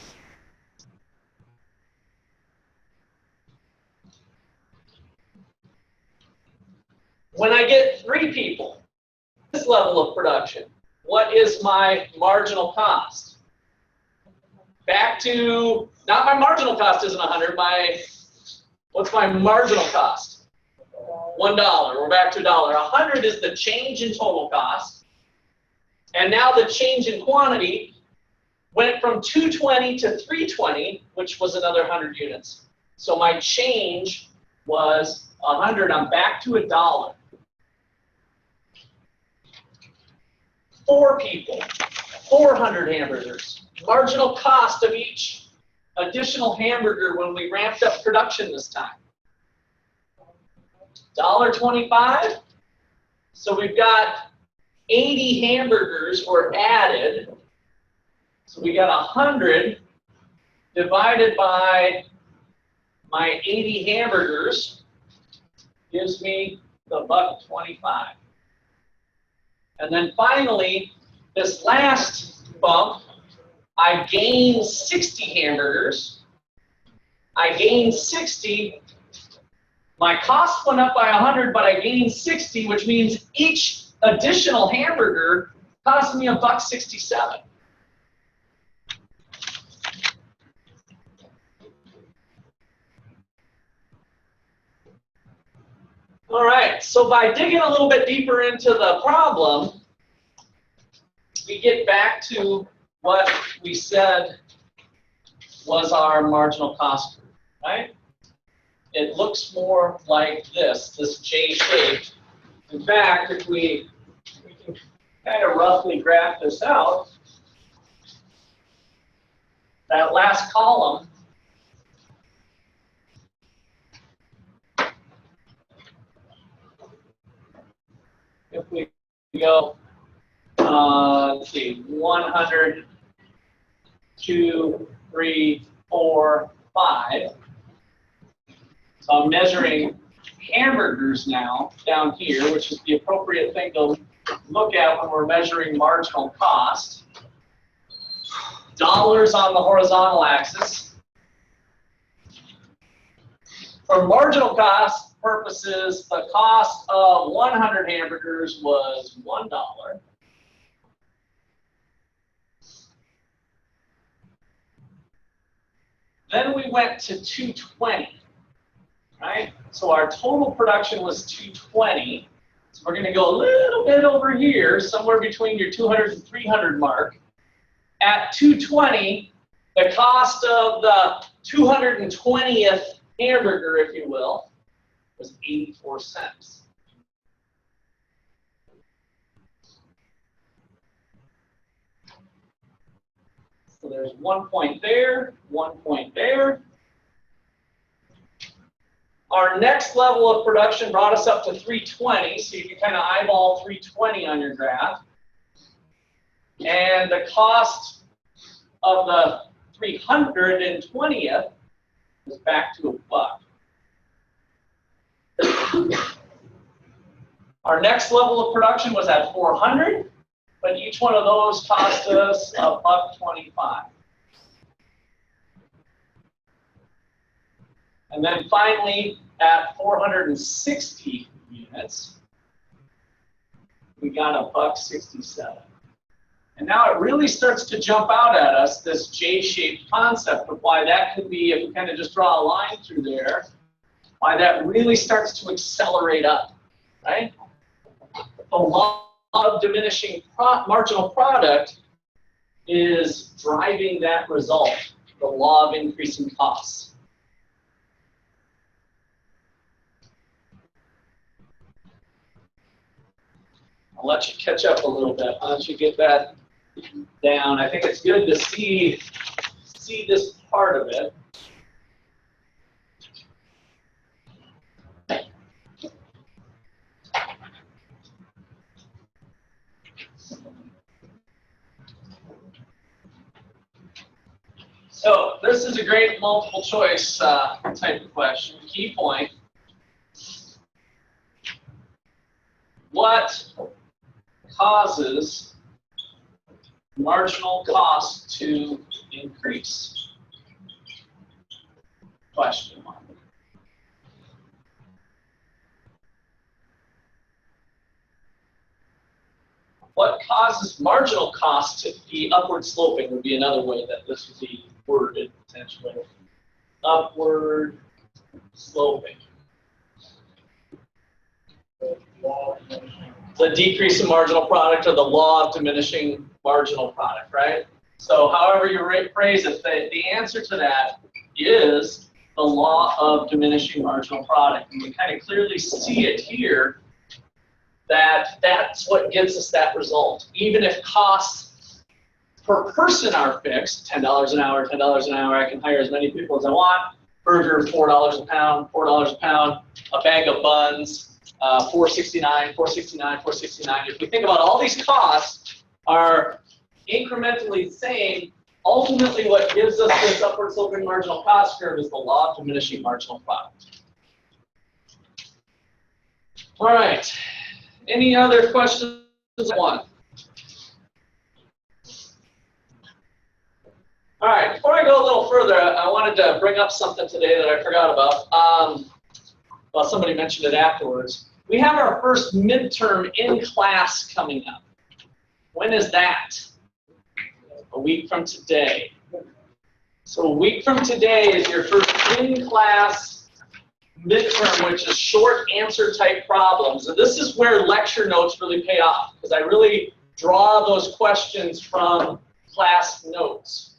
When I get 3 people, this level of production, what is my marginal cost? Back to, not my marginal cost isn't 100, what's my marginal cost? $1, we're back to $1. 100 is the change in total cost. And now the change in quantity went from 220 to 320, which was another 100 units. So my change was 100, I'm back to $1. 4 people, 400 hamburgers. Marginal cost of each additional hamburger when we ramped up production this time. $1.25. So we've got 80 hamburgers were added. So we got 100 divided by my 80 hamburgers gives me the $1.25. And then finally, this last bump, I gained 60 hamburgers. I gained 60. My cost went up by 100, but I gained 60, which means each additional hamburger cost me $1.67. All right, so by digging a little bit deeper into the problem, we get back to what we said was our marginal cost curve, right? It looks more like this J-shaped. In fact, if we can kind of roughly graph this out, that last column if we go, let's see, 100, 2, 3, 4, 5. So I'm measuring hamburgers now down here, which is the appropriate thing to look at when we're measuring marginal cost. Dollars on the horizontal axis. For marginal cost purposes, the cost of 100 hamburgers was $1. Then we went to 220, right? So our total production was 220. So we're going to go a little bit over here, somewhere between your 200 and 300 mark. At 220, the cost of the 220th hamburger, if you will, was 84 cents. So there's 1 point there, 1 point there. Our next level of production brought us up to 320, so you can kind of eyeball 320 on your graph. And the cost of the 320th is back to $1. Our next level of production was at 400, but each one of those cost us $1.25. And then finally, at 460 units, we got $1.67. And now it really starts to jump out at us, this J-shaped concept of why that could be, if we kind of just draw a line through there, why that really starts to accelerate up, right? The law of diminishing marginal product is driving that result, the law of increasing costs. I'll let you catch up a little bit. Why don't you get that down? I think it's good to see this part of it. So this is a great multiple choice type of question. Key point. What causes marginal cost to increase? Question mark. What causes marginal cost to be upward sloping would be another way that this would be worded potentially. Upward sloping. The decrease in marginal product or the law of diminishing marginal product, right? So however you phrase it, the answer to that is the law of diminishing marginal product. And we kind of clearly see it here that that's what gives us that result. Even if costs per person are fixed, $10 an hour, $10 an hour, I can hire as many people as I want. Burger, $4 a pound, $4 a pound. A bag of buns, $4.69, $4.69, $4.69. If we think about all these costs are incrementally the same, ultimately what gives us this upward sloping marginal cost curve is the law of diminishing marginal product. All right. Any other questions one. All right, before I go a little further, I wanted to bring up something today that I forgot about. Well, somebody mentioned it afterwards. We have our first midterm in class coming up. When is that? A week from today. So a week from today is your first in-class midterm, which is short answer type problems. And this is where lecture notes really pay off, because I really draw those questions from class notes.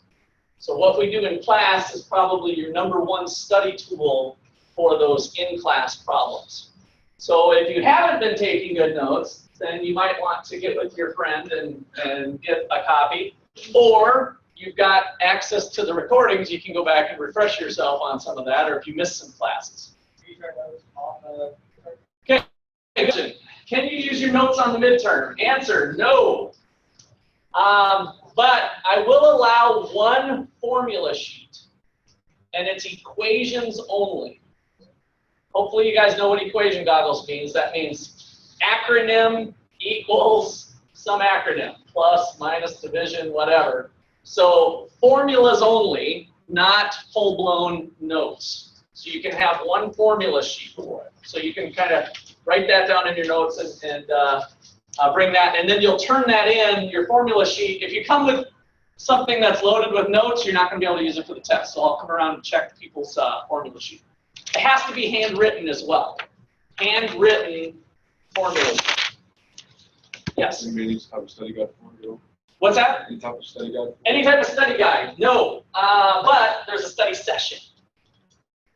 So what we do in class is probably your #1 study tool for those in-class problems. So if you haven't been taking good notes, then you might want to get with your friend and get a copy. Or you've got access to the recordings, you can go back and refresh yourself on some of that, or if you missed some classes. Okay, can you use your notes on the midterm? Answer, no. But I will allow one formula sheet, and it's equations only. Hopefully you guys know what equation goggles means. That means acronym equals some acronym, plus, minus, division, whatever. So formulas only, not full-blown notes. So you can have one formula sheet for it. So you can kind of write that down in your notes and bring that, and then you'll turn that in, your formula sheet. If you come with something that's loaded with notes, you're not going to be able to use it for the test. So I'll come around and check people's formula sheet. It has to be handwritten as well. Handwritten formula sheet. Yes? Any type of study guide for you? What's that? Any type of study guide? Any type of study guide? No. But there's a study session.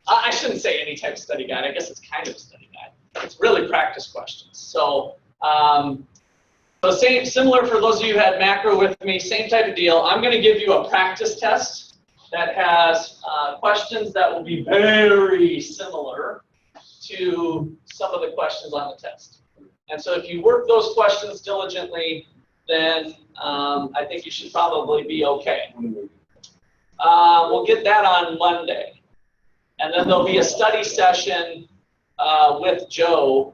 I shouldn't say any type of study guide. I guess it's kind of a study guide. It's really practice questions. So, similar for those of you who had macro with me, same type of deal. I'm going to give you a practice test that has questions that will be very similar to some of the questions on the test. And so if you work those questions diligently, then I think you should probably be okay. We'll get that on Monday. And then there'll be a study session with Joe.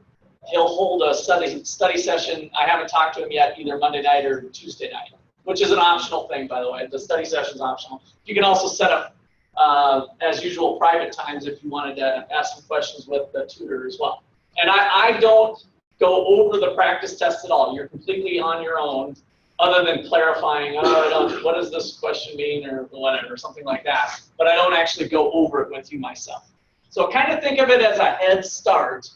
He'll hold a study session. I haven't talked to him yet, either Monday night or Tuesday night, which is an optional thing, by the way. The study session is optional. You can also set up, as usual, private times if you wanted to ask some questions with the tutor as well. And I don't go over the practice test at all. You're completely on your own, other than clarifying, what does this question mean, or whatever, something like that. But I don't actually go over it with you myself. So kind of think of it as a head start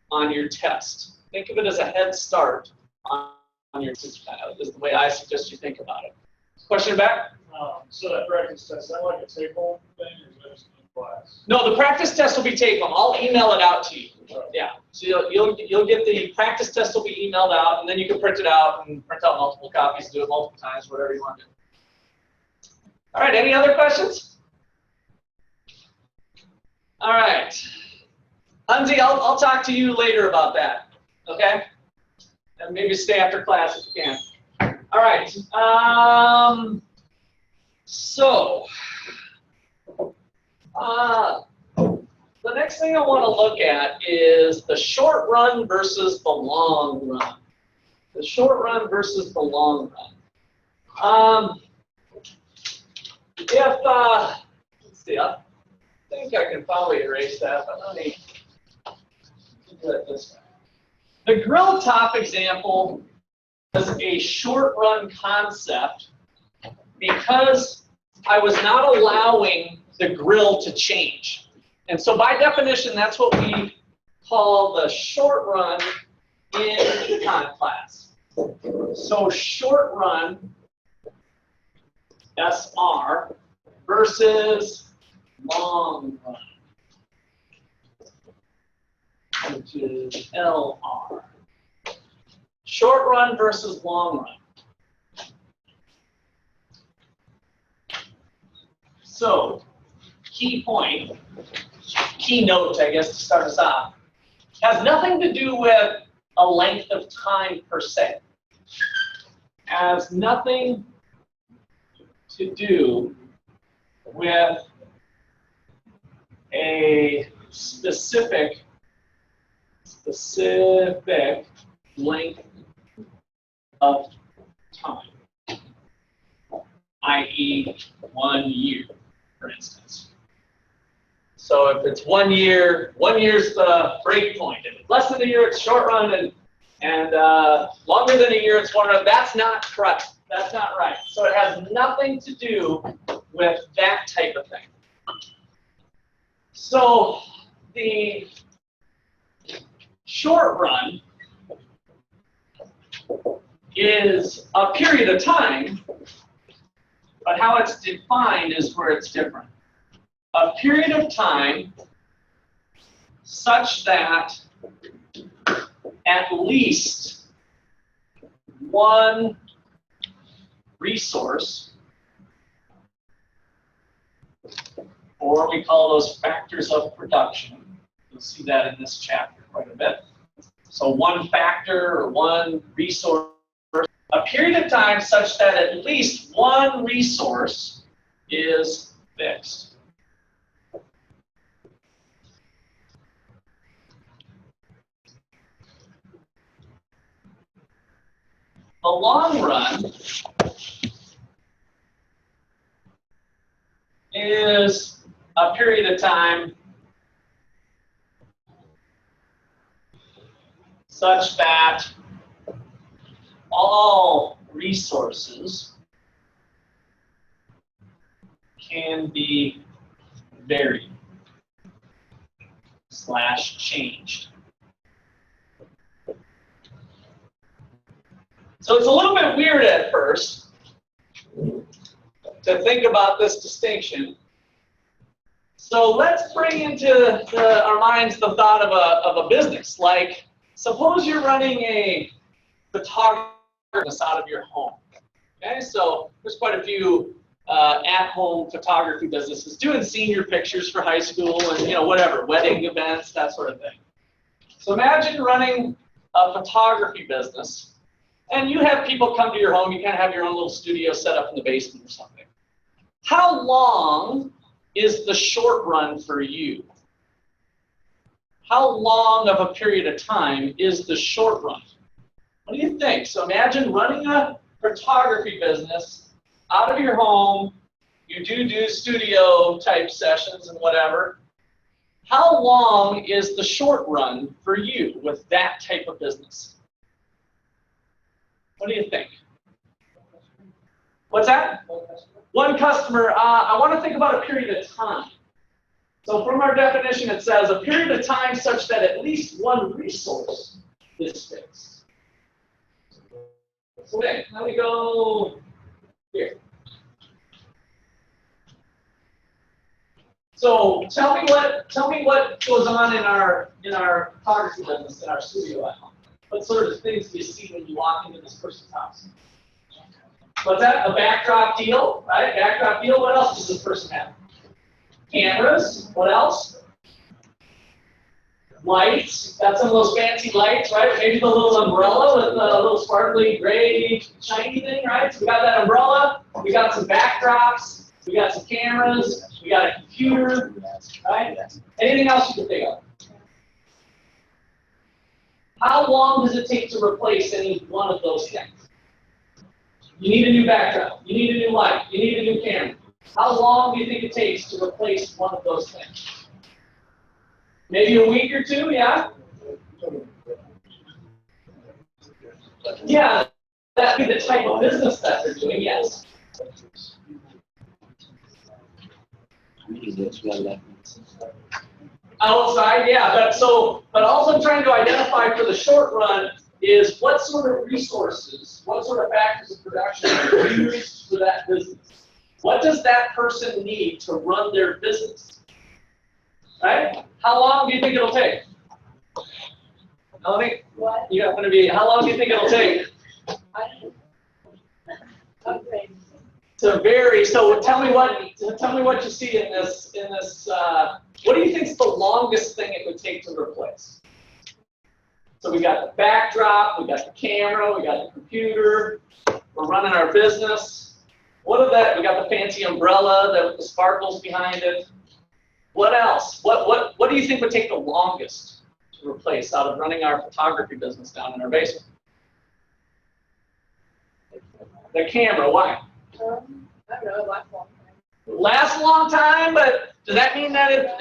on your test. Think of it as a head start on your test. Is the way I suggest you think about it. Question back? So that practice test, is that like a take-home thing, or is that just in class? No, the practice test will be take-home. I'll email it out to you. Yeah, so you'll get the practice test will be emailed out, and then you can print it out and print out multiple copies, do it multiple times, whatever you want to do. All right, any other questions? All right. Hunzi, I'll talk to you later about that, okay? And maybe stay after class if you can. All right. The next thing I want to look at is the short run versus the long run. The short run versus the long run. Let's see, I think I can probably erase that, but let me do it this way. The grill top example is a short run concept because I was not allowing the grill to change. And so by definition, that's what we call the short run in econ class. So short run, SR, versus long run, which is LR. Short run versus long run. So, key point, keynote, I guess, to start us off, has nothing to do with a length of time per se. Has nothing to do with a specific length of time, i.e. 1 year, for instance. So if it's 1 year, 1 year's the break point. If it's less than a year, it's short run, and longer than a year, it's one run. That's not correct. That's not right. So it has nothing to do with that type of thing. So the short run is a period of time, but how it's defined is where it's different. A period of time such that at least one resource, or we call those factors of production. You'll see that in this chapter quite a bit. So one factor or one resource, a period of time such that at least one resource is fixed. The long run is a period of time such that all resources can be varied / changed. So it's a little bit weird at first to think about this distinction. So let's bring into our minds the thought of a business. Like, suppose you're running a photography business out of your home. Okay, so there's quite a few at-home photography businesses doing senior pictures for high school and whatever, wedding events, that sort of thing. So imagine running a photography business, and you have people come to your home. You kind of have your own little studio set up in the basement or something. How long is the short run for you? How long of a period of time is the short run? What do you think? So imagine running a photography business out of your home. You do studio type sessions and whatever. How long is the short run for you with that type of business? What do you think? What's that? One customer. I want to think about a period of time. So from our definition, it says a period of time such that at least one resource is fixed. So okay, now we go here. So tell me what goes on in our photography business, in our studio at home. What sort of things do you see when you walk into this person's house? What's that? A backdrop deal, right? Backdrop deal. What else does this person have? Cameras. What else? Lights. Got some of those fancy lights, right? Maybe the little umbrella with the little sparkly gray shiny thing, right? So we got that umbrella. We got some backdrops. We got some cameras. We got a computer, right? Anything else you can think of? How long does it take to replace any one of those things? You need a new backdrop. You need a new light. You need a new camera. How long do you think it takes to replace one of those things? Maybe a week or two, yeah? Yeah, that'd be the type of business that they're doing, yes. Outside, yeah, but also I'm trying to identify for the short run is what sort of resources, what sort of factors of production are used for that business. What does that person need to run their business? Right? How long do you think it'll take? How long do you think it'll take? To vary. So tell me what you see in this. What do you think is the longest thing it would take to replace? So we got the backdrop, we got the camera, we got the computer. We're running our business. What of that? We got the fancy umbrella with the sparkles behind it. What else? What do you think would take the longest to replace out of running our photography business down in our basement? The camera, why? I don't know, it lasts a long time. Lasts a long time, but does that mean that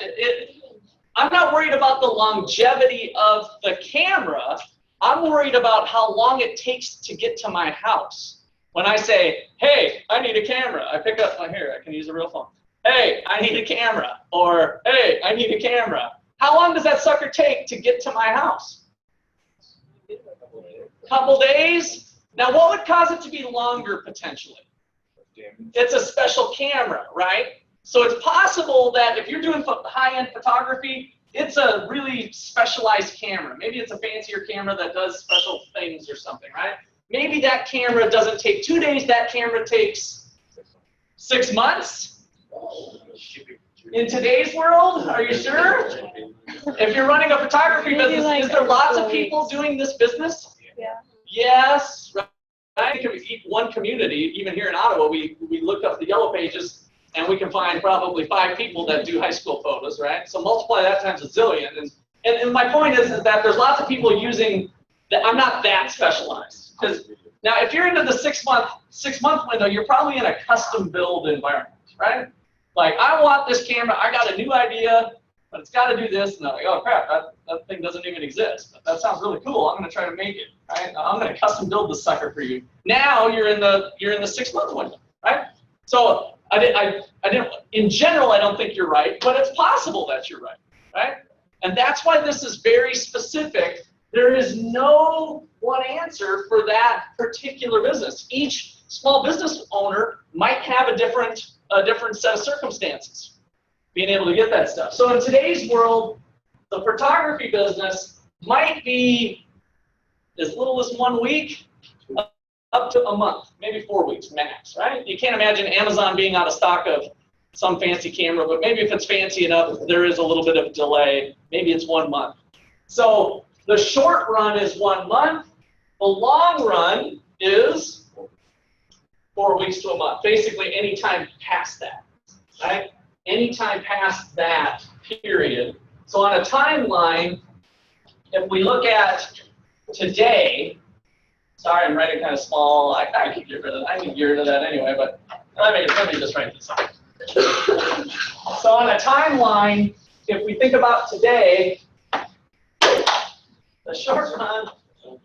I'm not worried about the longevity of the camera. I'm worried about how long it takes to get to my house. When I say, hey, I need a camera, I pick up my here, I can use a real phone. Hey, I need a camera. Or, hey, I need a camera. How long does that sucker take to get to my house? Couple days? Now, what would cause it to be longer potentially? It's a special camera, right? So it's possible that if you're doing high-end photography, it's a really specialized camera. Maybe it's a fancier camera that does special things or something, right? Maybe that camera doesn't take 2 days, that camera takes 6 months? In today's world, are you sure? If you're running a photography business, like is there a lots of couple people doing this business? Yeah. Yes, right? One community, even here in Ottawa, we look up the yellow pages and we can find probably 5 people that do high school photos, right? So multiply that times a zillion. And my point is that there's lots of people using, I'm not that specialized. Because now if you're into the 6 month window, you're probably in a custom build environment, right? Like, I want this camera, I got a new idea, but it's got to do this, and they're like, oh crap, that thing doesn't even exist. But that sounds really cool. I'm going to try to make it. Right? I'm going to custom build this sucker for you. Now you're in the 6 month window, right? So I didn't. In general, I don't think you're right, but it's possible that you're right, right? And that's why this is very specific. There is no one answer for that particular business. Each small business owner might have a different set of circumstances being able to get that stuff. So in today's world, the photography business might be as little as 1 week up to a month, maybe 4 weeks max, right? You can't imagine Amazon being out of stock of some fancy camera, but maybe if it's fancy enough, there is a little bit of delay. Maybe it's 1 month. So the short run is 1 month. The long run is 4 weeks to a month. Basically, any time past that, right? Any time past that period. So on a timeline, if we look at today, sorry, I'm writing kind of small. I can get rid of that. I can get rid of that anyway, but let me just write this out. So on a timeline, if we think about today, the short run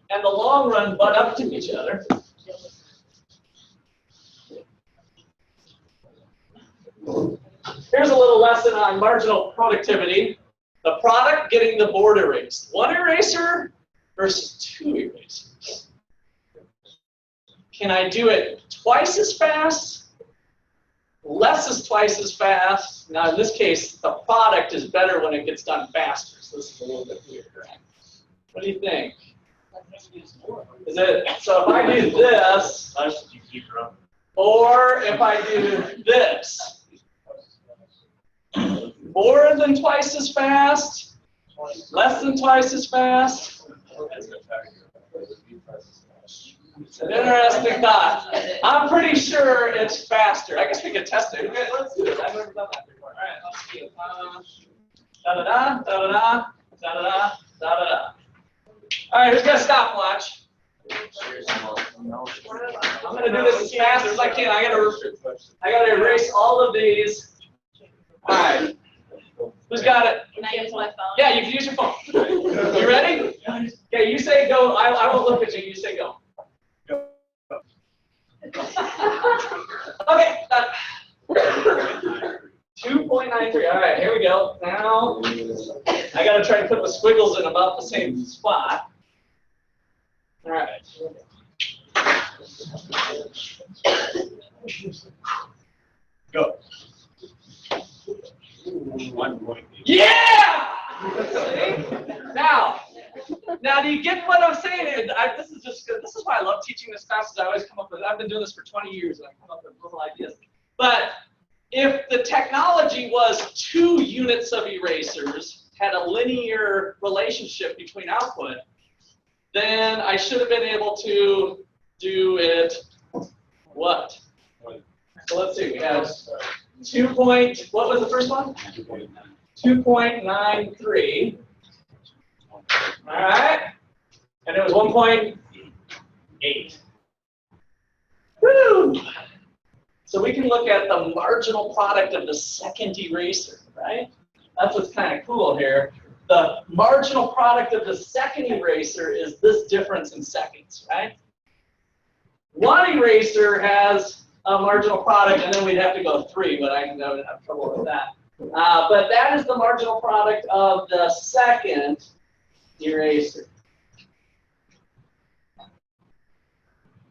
and the long run butt up to each other. Here's a little lesson on marginal productivity. The product getting the board erased. 1 eraser versus 2 erasers. Can I do it twice as fast? Less is twice as fast. Now in this case, the product is better when it gets done faster. So this is a little bit weird, right? What do you think? Is it, so if I do this, or if I do this, more than twice as fast, less than twice as fast? It's an interesting thought. I'm pretty sure it's faster. I guess we could test it. Okay, let's do it. I've never done that before. All right, let's see. Da-da-da, da-da-da, da-da-da, da-da-da. All right, who's got a stopwatch? I'm going to do this as fast as I can. I got to erase all of these. All right. Who's got it? Can I use my phone? Yeah, you can use your phone. You ready? Okay, you say go. I won't look at you. You say go. Okay. 2.93. All right, here we go. Now, I got to try to put the squiggles in about the same spot. All right. Go. Yeah! See? Now, do you get what I'm saying? This is why I love teaching this class. I always come up with. I've been doing this for 20 years, and I come up with little ideas. But if the technology was 2 units of erasers, had a linear relationship between output, then I should have been able to do it. What? So let's see. We have 2. What was the first one? 2.93. All right. And it was 1.8. Woo! So we can look at the marginal product of the second eraser, right? That's what's kind of cool here. The marginal product of the second eraser is this difference in seconds, right? One eraser has a marginal product, and then we'd have to go 3, but I would have trouble with that. But that is the marginal product of the second eraser.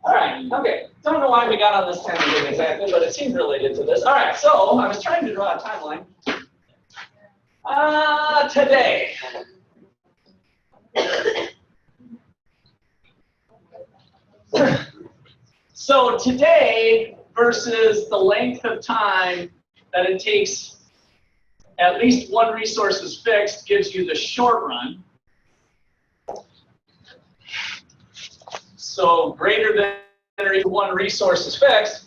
All right, okay. Don't know why we got on this tangent exactly, but it seemed related to this. All right, so I was trying to draw a timeline. Today. So today versus the length of time that it takes at least one resource is fixed gives you the short run. So greater than or equal to one resource is fixed.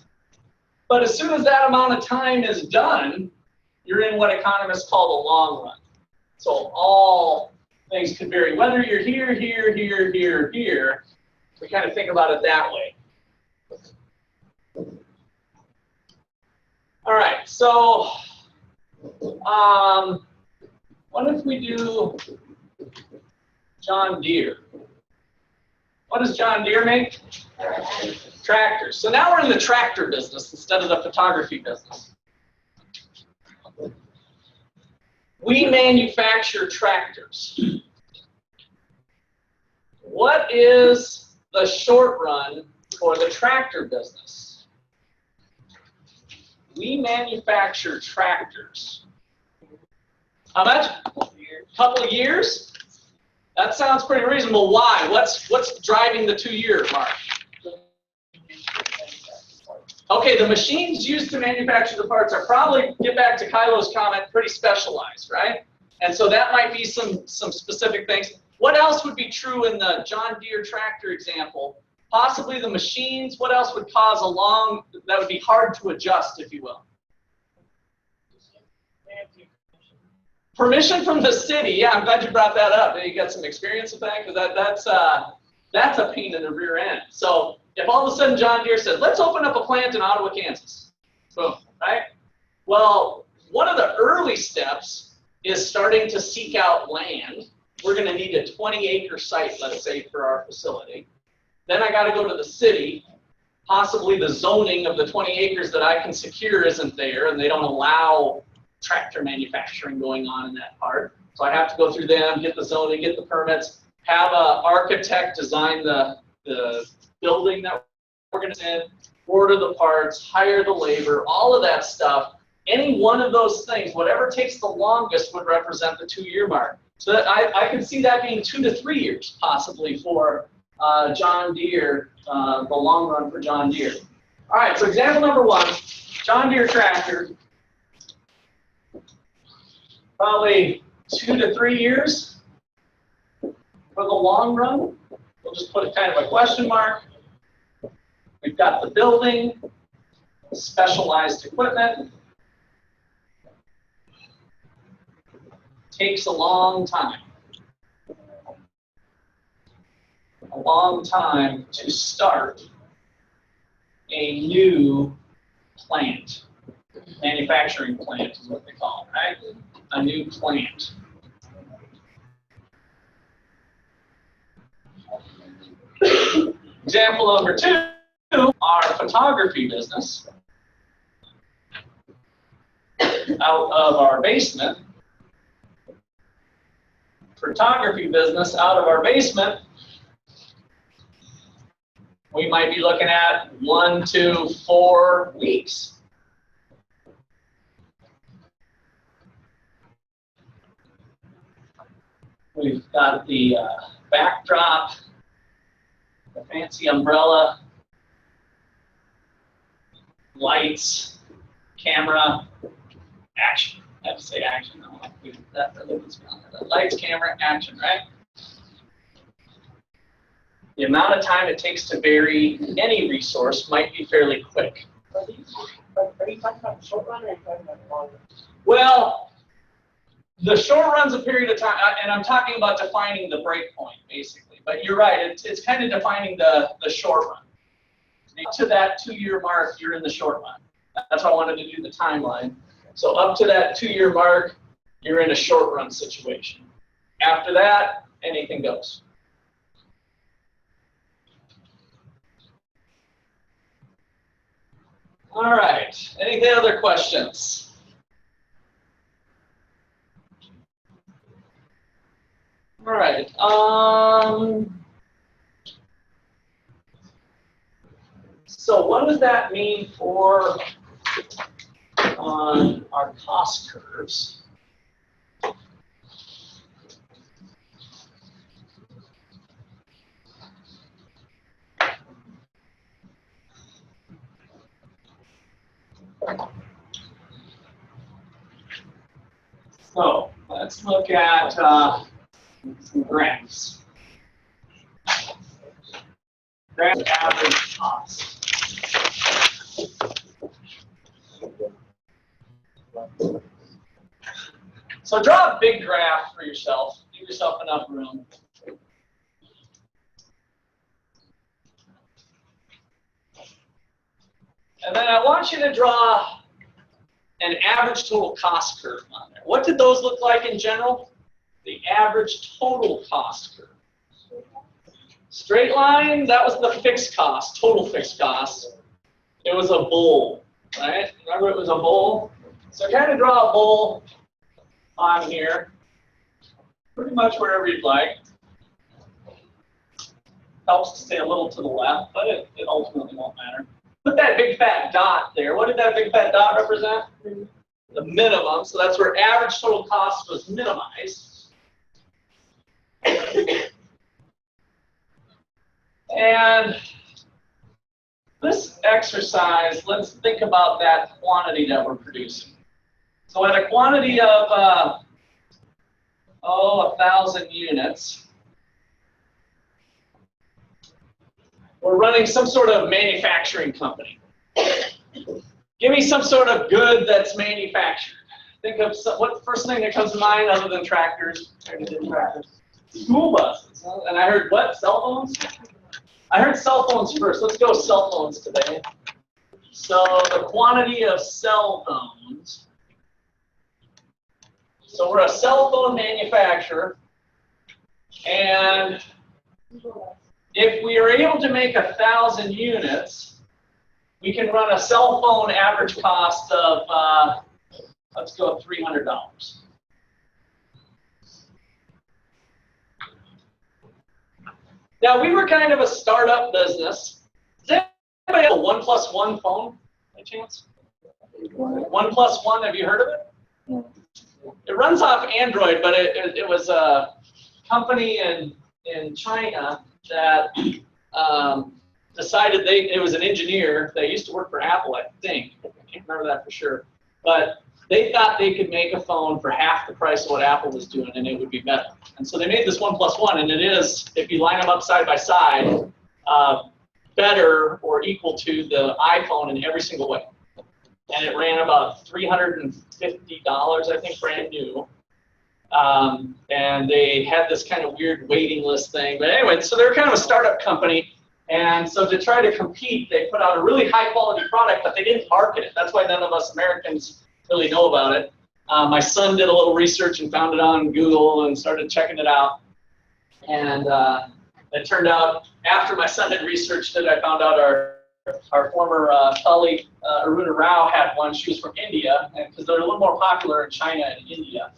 But as soon as that amount of time is done, you're in what economists call the long run. So all things could vary. Whether you're here, here, here, here, here, we kind of think about it that way. All right, so what if we do John Deere? What does John Deere make? Tractors. So now we're in the tractor business instead of the photography business. We manufacture tractors. What is the short run for the tractor business? We manufacture tractors. How much? Couple of years? That sounds pretty reasonable. Why? What's driving the 2-year mark? Okay, the machines used to manufacture the parts are probably, get back to Kylo's comment, pretty specialized, right? And so that might be some specific things. What else would be true in the John Deere tractor example? Possibly the machines. What else would cause a long, that would be hard to adjust, if you will? Permission from the city. Yeah, I'm glad you brought that up. You got some experience with that, because that's a pain in the rear end. So if all of a sudden John Deere says, let's open up a plant in Ottawa, Kansas. Boom, right? Well, one of the early steps is starting to seek out land. We're going to need a 20-acre site, let's say, for our facility. Then I got to go to the city. Possibly the zoning of the 20 acres that I can secure isn't there, and they don't allow tractor manufacturing going on in that part. So I have to go through them, get the zoning, get the permits, have an architect design the building that we're going to send, order the parts, hire the labor, all of that stuff. Any one of those things, whatever takes the longest, would represent the 2-year mark. So that I can see that being 2 to 3 years possibly for John Deere, the long run for John Deere. All right, so example number 1, John Deere tractor. Probably 2 to 3 years for the long run. We'll just put kind of a question mark. We've got the building, specialized equipment. Takes a long time. A long time to start a new plant. Manufacturing plant is what they call it, right? A new plant. Example number 2, our photography business. Out of our basement. Photography business out of our basement. We might be looking at 1 to 4 weeks. We've got the backdrop, the fancy umbrella, lights, camera, action. I have to say action. Lights, camera, action, right? The amount of time it takes to vary any resource might be fairly quick. Are you talking about the short run or are you talking about the long run? Well, the short run's a period of time, and I'm talking about defining the break point, basically. But you're right, it's kind of defining the short run. To that 2-year mark, you're in the short run. That's why I wanted to do the timeline. So up to that 2-year mark, you're in a short run situation. After that, anything goes. All right, any other questions? All right, so what does that mean for our cost curves? So let's look at some graphs. Graph of average cost. So draw a big graph for yourself. Give yourself enough room. And then I want you to draw an average total cost curve on there. What did those look like in general? The average total cost curve. Straight line, that was the fixed cost, total fixed cost. It was a bowl, right? Remember it was a bowl? So kind of draw a bowl on here, pretty much wherever you'd like. Helps to stay a little to the left, but it ultimately won't matter. Put that big fat dot there. What did that big fat dot represent? The minimum, so that's where average total cost was minimized. And this exercise, let's think about that quantity that we're producing. So at a quantity of, 1,000 units, we're running some sort of manufacturing company. Give me some sort of good that's manufactured. Think of what the first thing that comes to mind other than tractors? School buses. And I heard what? Cell phones? I heard cell phones first. Let's go cell phones today. So the quantity of cell phones. So we're a cell phone manufacturer. And if we are able to make 1,000 units, we can run a cell phone average cost of, let's go $300. Now, we were kind of a startup business. Does anybody have a 1+1 phone, by chance? 1+1, have you heard of it? It runs off Android, but it was a company in China that decided it was an engineer. They used to work for Apple, I think. I can't remember that for sure. But they thought they could make a phone for half the price of what Apple was doing, and it would be better. And so they made this 1+1, and it is, if you line them up side by side, better or equal to the iPhone in every single way. And it ran about $350, I think, brand new. And they had this kind of weird waiting list thing. But anyway, so they're kind of a startup company. And so to try to compete, they put out a really high quality product, but they didn't market it. That's why none of us Americans really know about it. My son did a little research and found it on Google and started checking it out. And it turned out, after my son had researched it, I found out our former colleague, Aruna Rao, had one. She was from India, because they're a little more popular in China and India.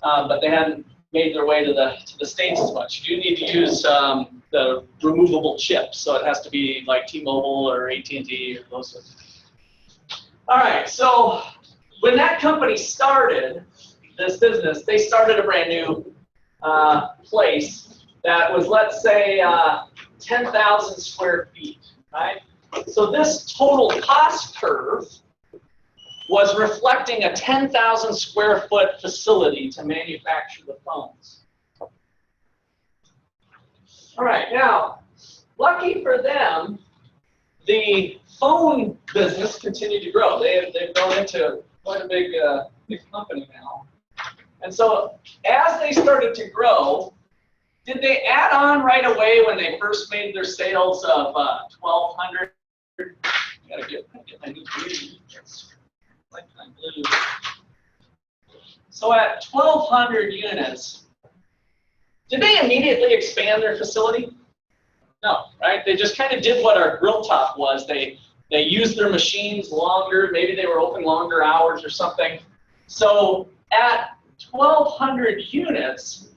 But they hadn't made their way to the States as much. You do need to use the removable chip, so it has to be like T-Mobile or AT&T or those sorts. All right, so when that company started this business, they started a brand new place that was, let's say, 10,000 square feet, right? So this total cost curve was reflecting a 10,000 square foot facility to manufacture the phones. All right, now, lucky for them, the phone business continued to grow. They've grown into quite a big company now. And so as they started to grow, did they add on right away when they first made their sales of 1,200 get my new blue. Lifetime blue. So at 1,200 units, did they immediately expand their facility? No, right? They just kind of did what our grill top was. They used their machines longer. Maybe they were open longer hours or something. So at 1,200 units,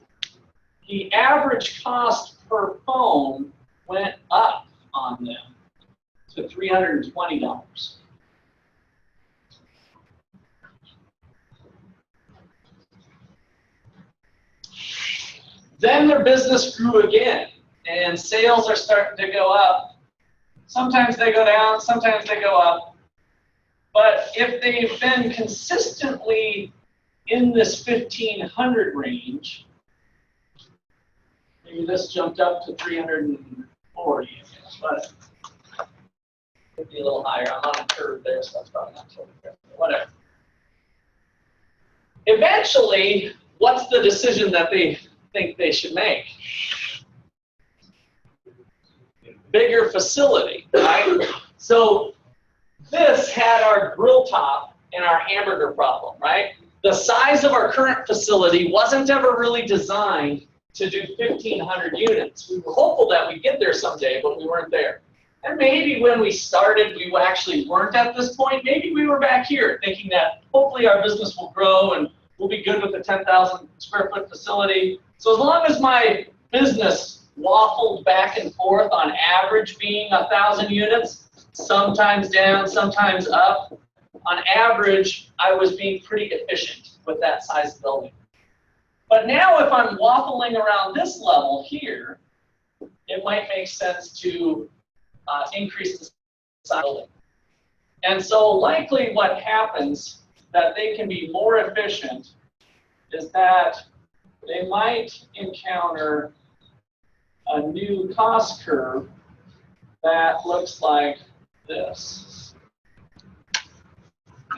the average cost per phone went up on them to $320. Then their business grew again, and sales are starting to go up. Sometimes they go down, sometimes they go up. But if they've been consistently in this 1,500 range, maybe this jumped up to 340, but it could be a little higher. I'm on a curve there, so that's probably not totally fair. Whatever. Eventually, what's the decision that they think they should make? Bigger facility, right? So this had our grill top and our hamburger problem, right? The size of our current facility wasn't ever really designed to do 1,500 units. We were hopeful that we'd get there someday, but we weren't there. And maybe when we started, we actually weren't at this point. Maybe we were back here thinking that hopefully our business will grow and we'll be good with the 10,000 square foot facility. So as long as my business waffled back and forth on average being 1,000 units, sometimes down, sometimes up, on average, I was being pretty efficient with that size building. But now if I'm waffling around this level here, it might make sense to increase the size of the building. And so likely what happens that they can be more efficient is that they might encounter a new cost curve that looks like this.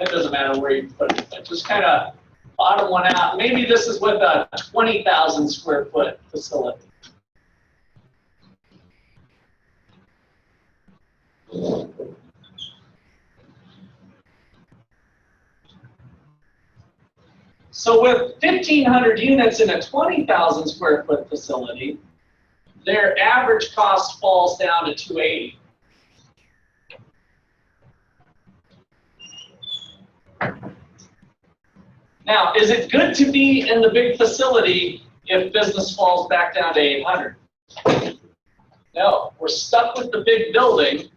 It doesn't matter where you put it, but just kind of bottom one out. Maybe this is with a 20,000 square foot facility. So with 1,500 units in a 20,000 square foot facility, their average cost falls down to $280. Now, is it good to be in the big facility if business falls back down to 800? No, we're stuck with the big building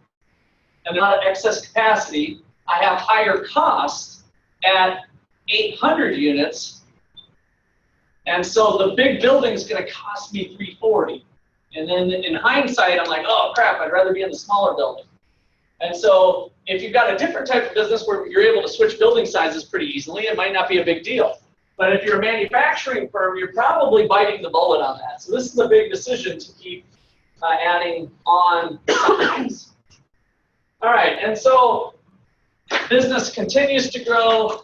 and not excess capacity. I have higher costs at 800 units, and so the big building is going to cost me $340. And then in hindsight, I'm like, oh crap, I'd rather be in the smaller building. And so if you've got a different type of business where you're able to switch building sizes pretty easily, it might not be a big deal. But if you're a manufacturing firm, you're probably biting the bullet on that. So this is a big decision to keep adding on size. All right, and so business continues to grow,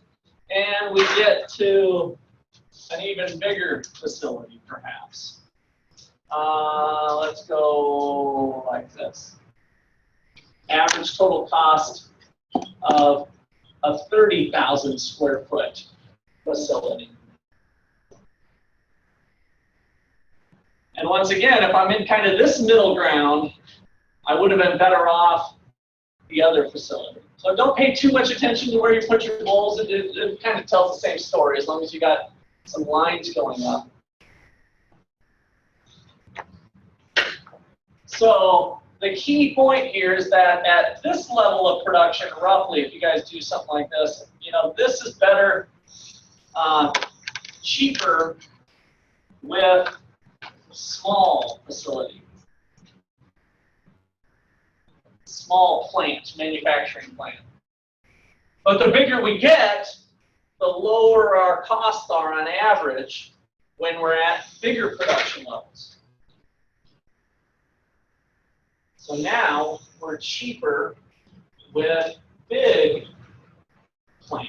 and we get to an even bigger facility, perhaps. Let's go like this. Average total cost of a 30,000 square foot facility. And once again, if I'm in kind of this middle ground, I would have been better off the other facility. So don't pay too much attention to where you put your goals. It kind of tells the same story as long as you got some lines going up. So the key point here is that at this level of production, roughly, if you guys do something like this, you know, this is better, cheaper with small facility, small plant, manufacturing plant. But the bigger we get, the lower our costs are on average when we're at bigger production levels. So now we're cheaper with big plant.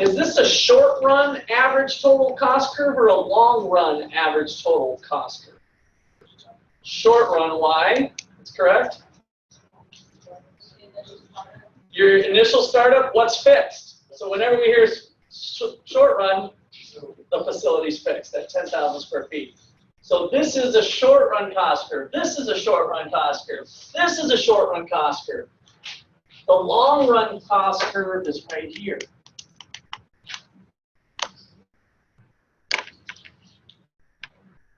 Is this a short run average total cost curve or a long run average total cost curve? Short run, why? That's correct. Your initial startup, what's fixed? So whenever we hear short run, the facility's fixed at 10,000 square feet. So this is a short run cost curve. This is a short run cost curve. This is a short run cost curve. The long run cost curve is right here.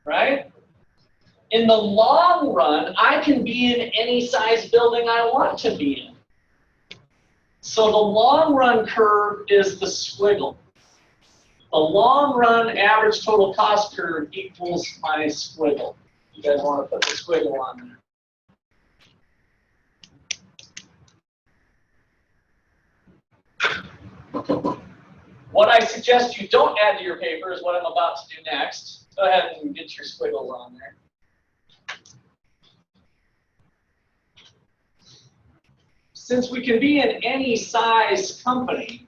Right? In the long run, I can be in any size building I want to be in. So the long run curve is the squiggle. The long run average total cost curve equals my squiggle. You guys want to put the squiggle on there. What I suggest you don't add to your paper is what I'm about to do next. Go ahead and get your squiggles on there. Since we can be in any size company,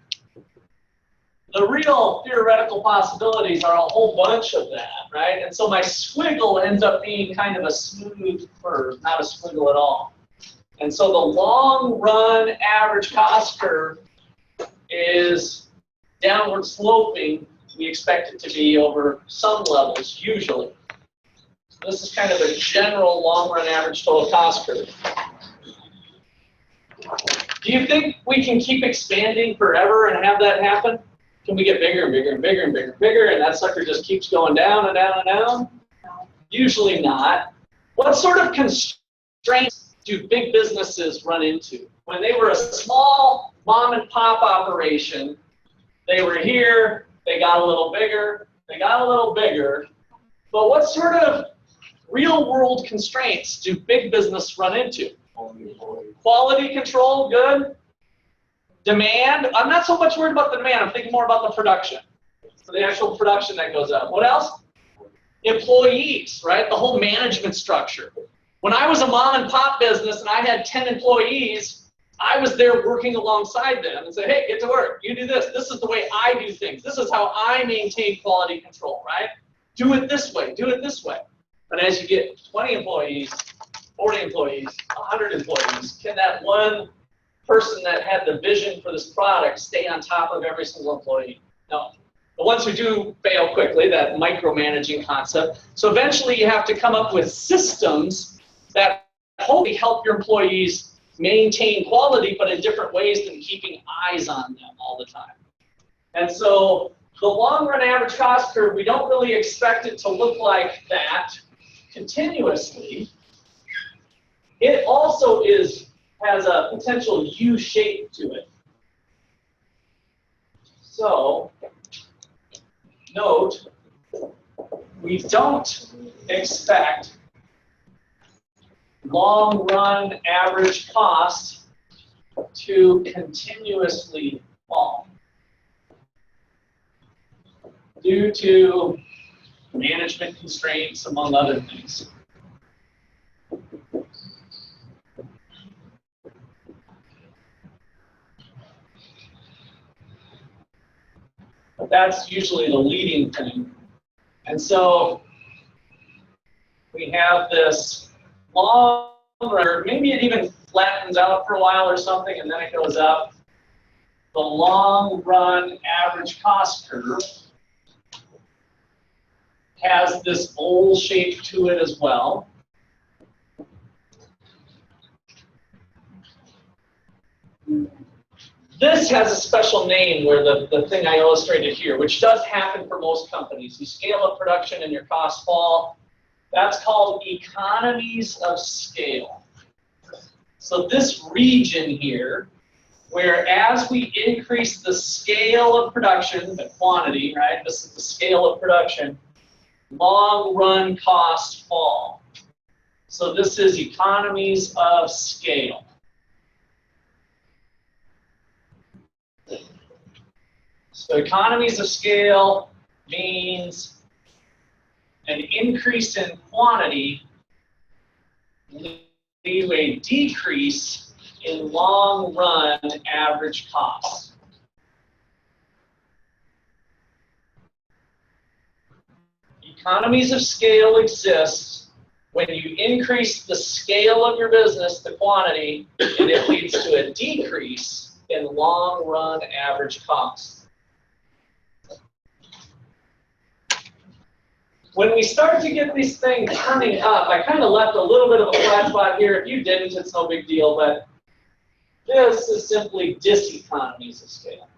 the real theoretical possibilities are a whole bunch of that, right? And so my squiggle ends up being kind of a smooth curve, not a squiggle at all. And so the long run average cost curve is downward sloping. We expect it to be over some levels, usually. So this is kind of a general long run average total cost curve. Do you think we can keep expanding forever and have that happen? Can we get bigger and bigger and bigger and bigger and bigger, and that sucker just keeps going down and down and down? No. Usually not. What sort of constraints do big businesses run into? When they were a small mom and pop operation, they were here, they got a little bigger, they got a little bigger. But what sort of real world constraints do big business run into? Quality control, good. Demand, I'm not so much worried about the demand, I'm thinking more about the production. So the actual production that goes up. What else? Employees, right? The whole management structure. When I was a mom and pop business and I had 10 employees, I was there working alongside them and say, hey, get to work, you do this. This is the way I do things. This is how I maintain quality control, right? Do it this way, do it this way. But as you get 20 employees, 40 employees, 100 employees, can that one person that had the vision for this product stay on top of every single employee? No. The ones who do fail quickly, that micromanaging concept. So eventually you have to come up with systems that hopefully help your employees maintain quality, but in different ways than keeping eyes on them all the time. And so the long run average cost curve, we don't really expect it to look like that continuously. It also has a potential U shape to it. So note, we don't expect long run average cost to continuously fall due to management constraints, among other things. But that's usually the leading thing. And so we have this long run, maybe it even flattens out for a while or something, and then it goes up. The long run average cost curve has this bowl shape to it as well. This has a special name where the thing I illustrated here, which does happen for most companies. You scale up production and your costs fall. That's called economies of scale. So this region here, where as we increase the scale of production, the quantity, right? This is the scale of production, long run costs fall. So this is economies of scale. So economies of scale means an increase in quantity leads to a decrease in long run average costs. Economies of scale exist when you increase the scale of your business, the quantity, and it leads to a decrease in long-run average costs. When we start to get these things turning up, I kind of left a little bit of a flat spot here. If you didn't, it's no big deal, but this is simply diseconomies of scale.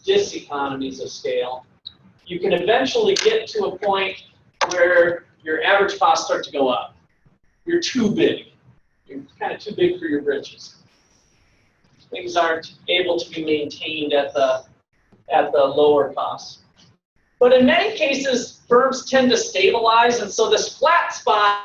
Diseconomies of scale. You can eventually get to a point where your average costs start to go up. You're too big. You're kind of too big for your britches. Things aren't able to be maintained at the lower costs. But in many cases, firms tend to stabilize, and so this flat spot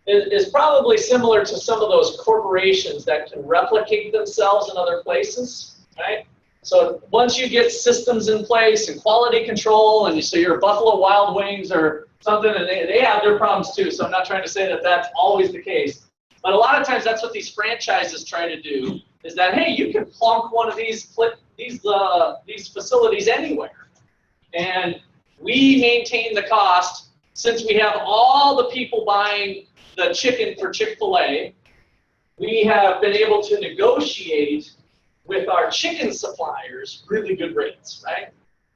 is probably similar to some of those corporations that can replicate themselves in other places, right? So once you get systems in place and quality control, and so your Buffalo Wild Wings or something, and they have their problems too, so I'm not trying to say that that's always the case. But a lot of times that's what these franchises try to do, is that, hey, you can plonk one of these facilities anywhere. And we maintain the cost, since we have all the people buying the chicken for Chick-fil-A, we have been able to negotiate with our chicken suppliers really good rates, right?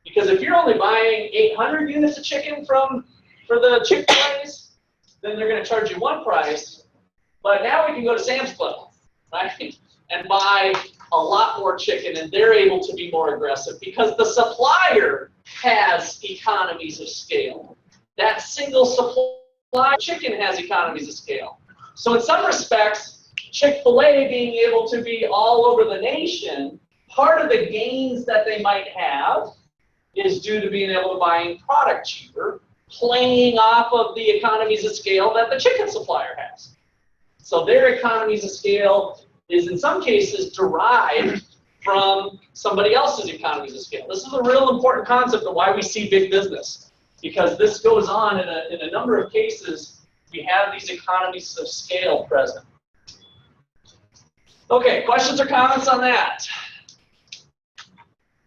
Because if you're only buying 800 units of chicken for the Chick-fil-A's, then they're going to charge you one price. But now we can go to Sam's Club, right, and buy a lot more chicken, and they're able to be more aggressive because the supplier has economies of scale. That single supply chicken has economies of scale. So in some respects, Chick-fil-A being able to be all over the nation, part of the gains that they might have is due to being able to buy product cheaper, playing off of the economies of scale that the chicken supplier has. So their economies of scale is in some cases derived from somebody else's economies of scale. This is a real important concept of why we see big business, because this goes on in a number of cases. We have these economies of scale present. Okay, questions or comments on that?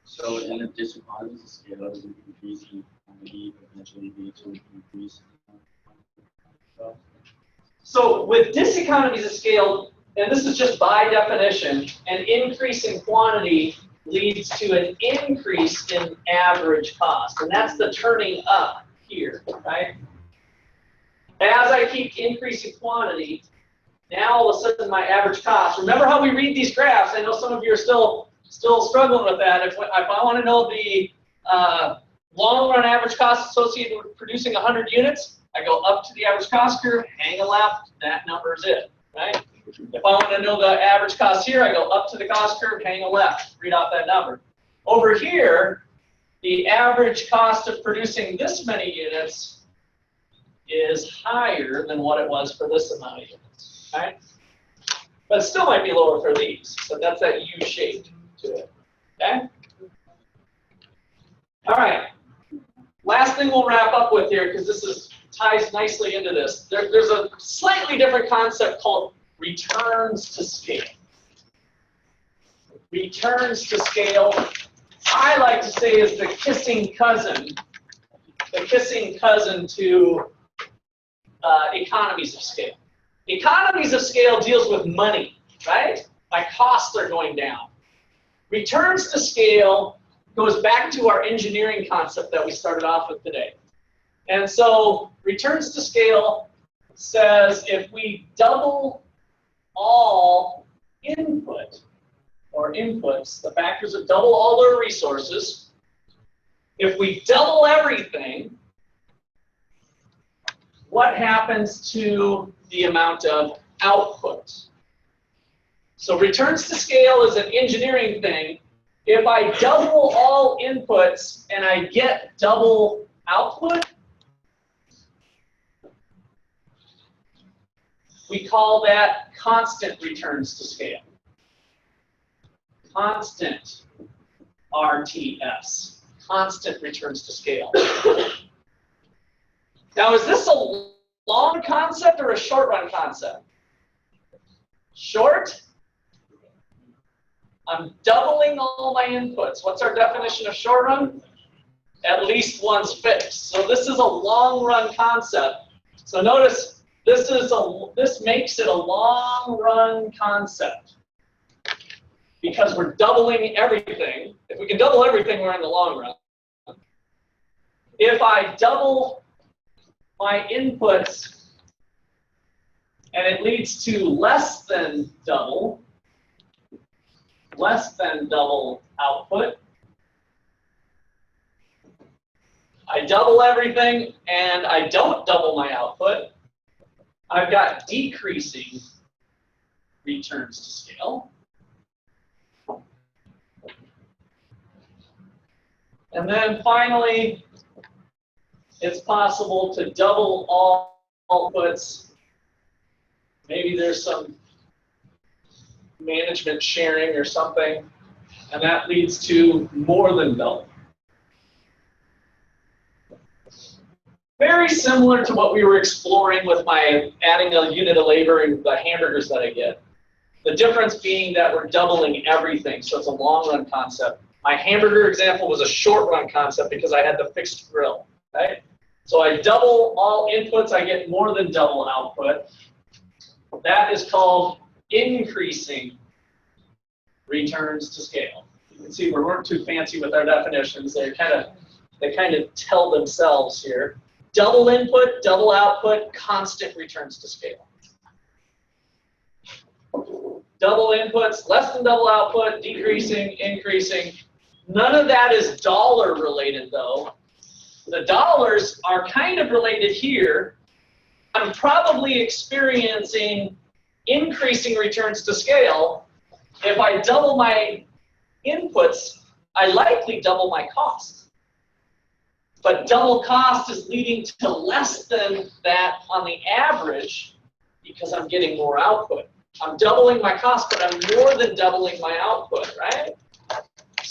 So in a diseconomies of scale, it would increase in quantity, eventually lead to an increase in So with diseconomies of scale, and this is just by definition, an increase in quantity leads to an increase in average cost. And that's the turning up here, right? As I keep increasing quantity, now all of a sudden my average cost, remember how we read these graphs? I know some of you are still struggling with that. If I want to know the long-run average cost associated with producing 100 units, I go up to the average cost curve, hang a left, that number is it, right? If I want to know the average cost here, I go up to the cost curve, hang a left, read off that number. Over here, the average cost of producing this many units is higher than what it was for this amount of units, right? But it still might be lower for these, so that's that U shape to it, okay? All right, last thing we'll wrap up with here, because this ties nicely into this. There's a slightly different concept called returns to scale. Returns to scale, I like to say, is the kissing cousin to economies of scale. Economies of scale deals with money, right? My costs are going down. Returns to scale goes back to our engineering concept that we started off with today. And so returns to scale says if we double all input or inputs, the factors that double all their resources, if we double everything, what happens to the amount of output? So returns to scale is an engineering thing. If I double all inputs and I get double output, we call that constant returns to scale. Constant RTS, constant returns to scale. Now, is this a long concept or a short run concept? Short? I'm doubling all my inputs. What's our definition of short run? at least one's fixed. So this is a long run concept. So notice this makes it a long run concept because we're doubling everything. If we can double everything, we're in the long run. If I double my inputs and it leads to less than double output, I double everything and I don't double my output, I've got decreasing returns to scale. And then finally, it's possible to double all outputs. Maybe there's some management sharing or something, and that leads to more than double. Very similar to what we were exploring with my adding a unit of labor and the hamburgers that I get. The difference being that we're doubling everything, so it's a long run concept. My hamburger example was a short run concept because I had the fixed grill, right? So I double all inputs, I get more than double output. That is called increasing returns to scale. You can see we weren't too fancy with our definitions. They kind of tell themselves here. Double input, double output, constant returns to scale. Double inputs, less than double output, decreasing, increasing. None of that is dollar related though. The dollars are kind of related here. I'm probably experiencing increasing returns to scale. If I double my inputs, I likely double my costs. But double cost is leading to less than that on the average because I'm getting more output. I'm doubling my cost, but I'm more than doubling my output, right?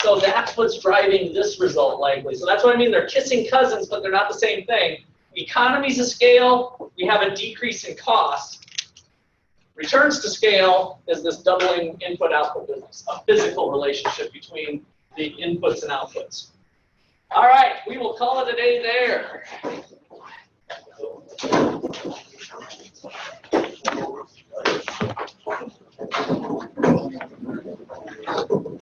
So that's what's driving this result likely. So that's what I mean, they're kissing cousins, but they're not the same thing. Economies of scale, we have a decrease in cost. Returns to scale is this doubling input-output business, a physical relationship between the inputs and outputs. All right, we will call it a day there.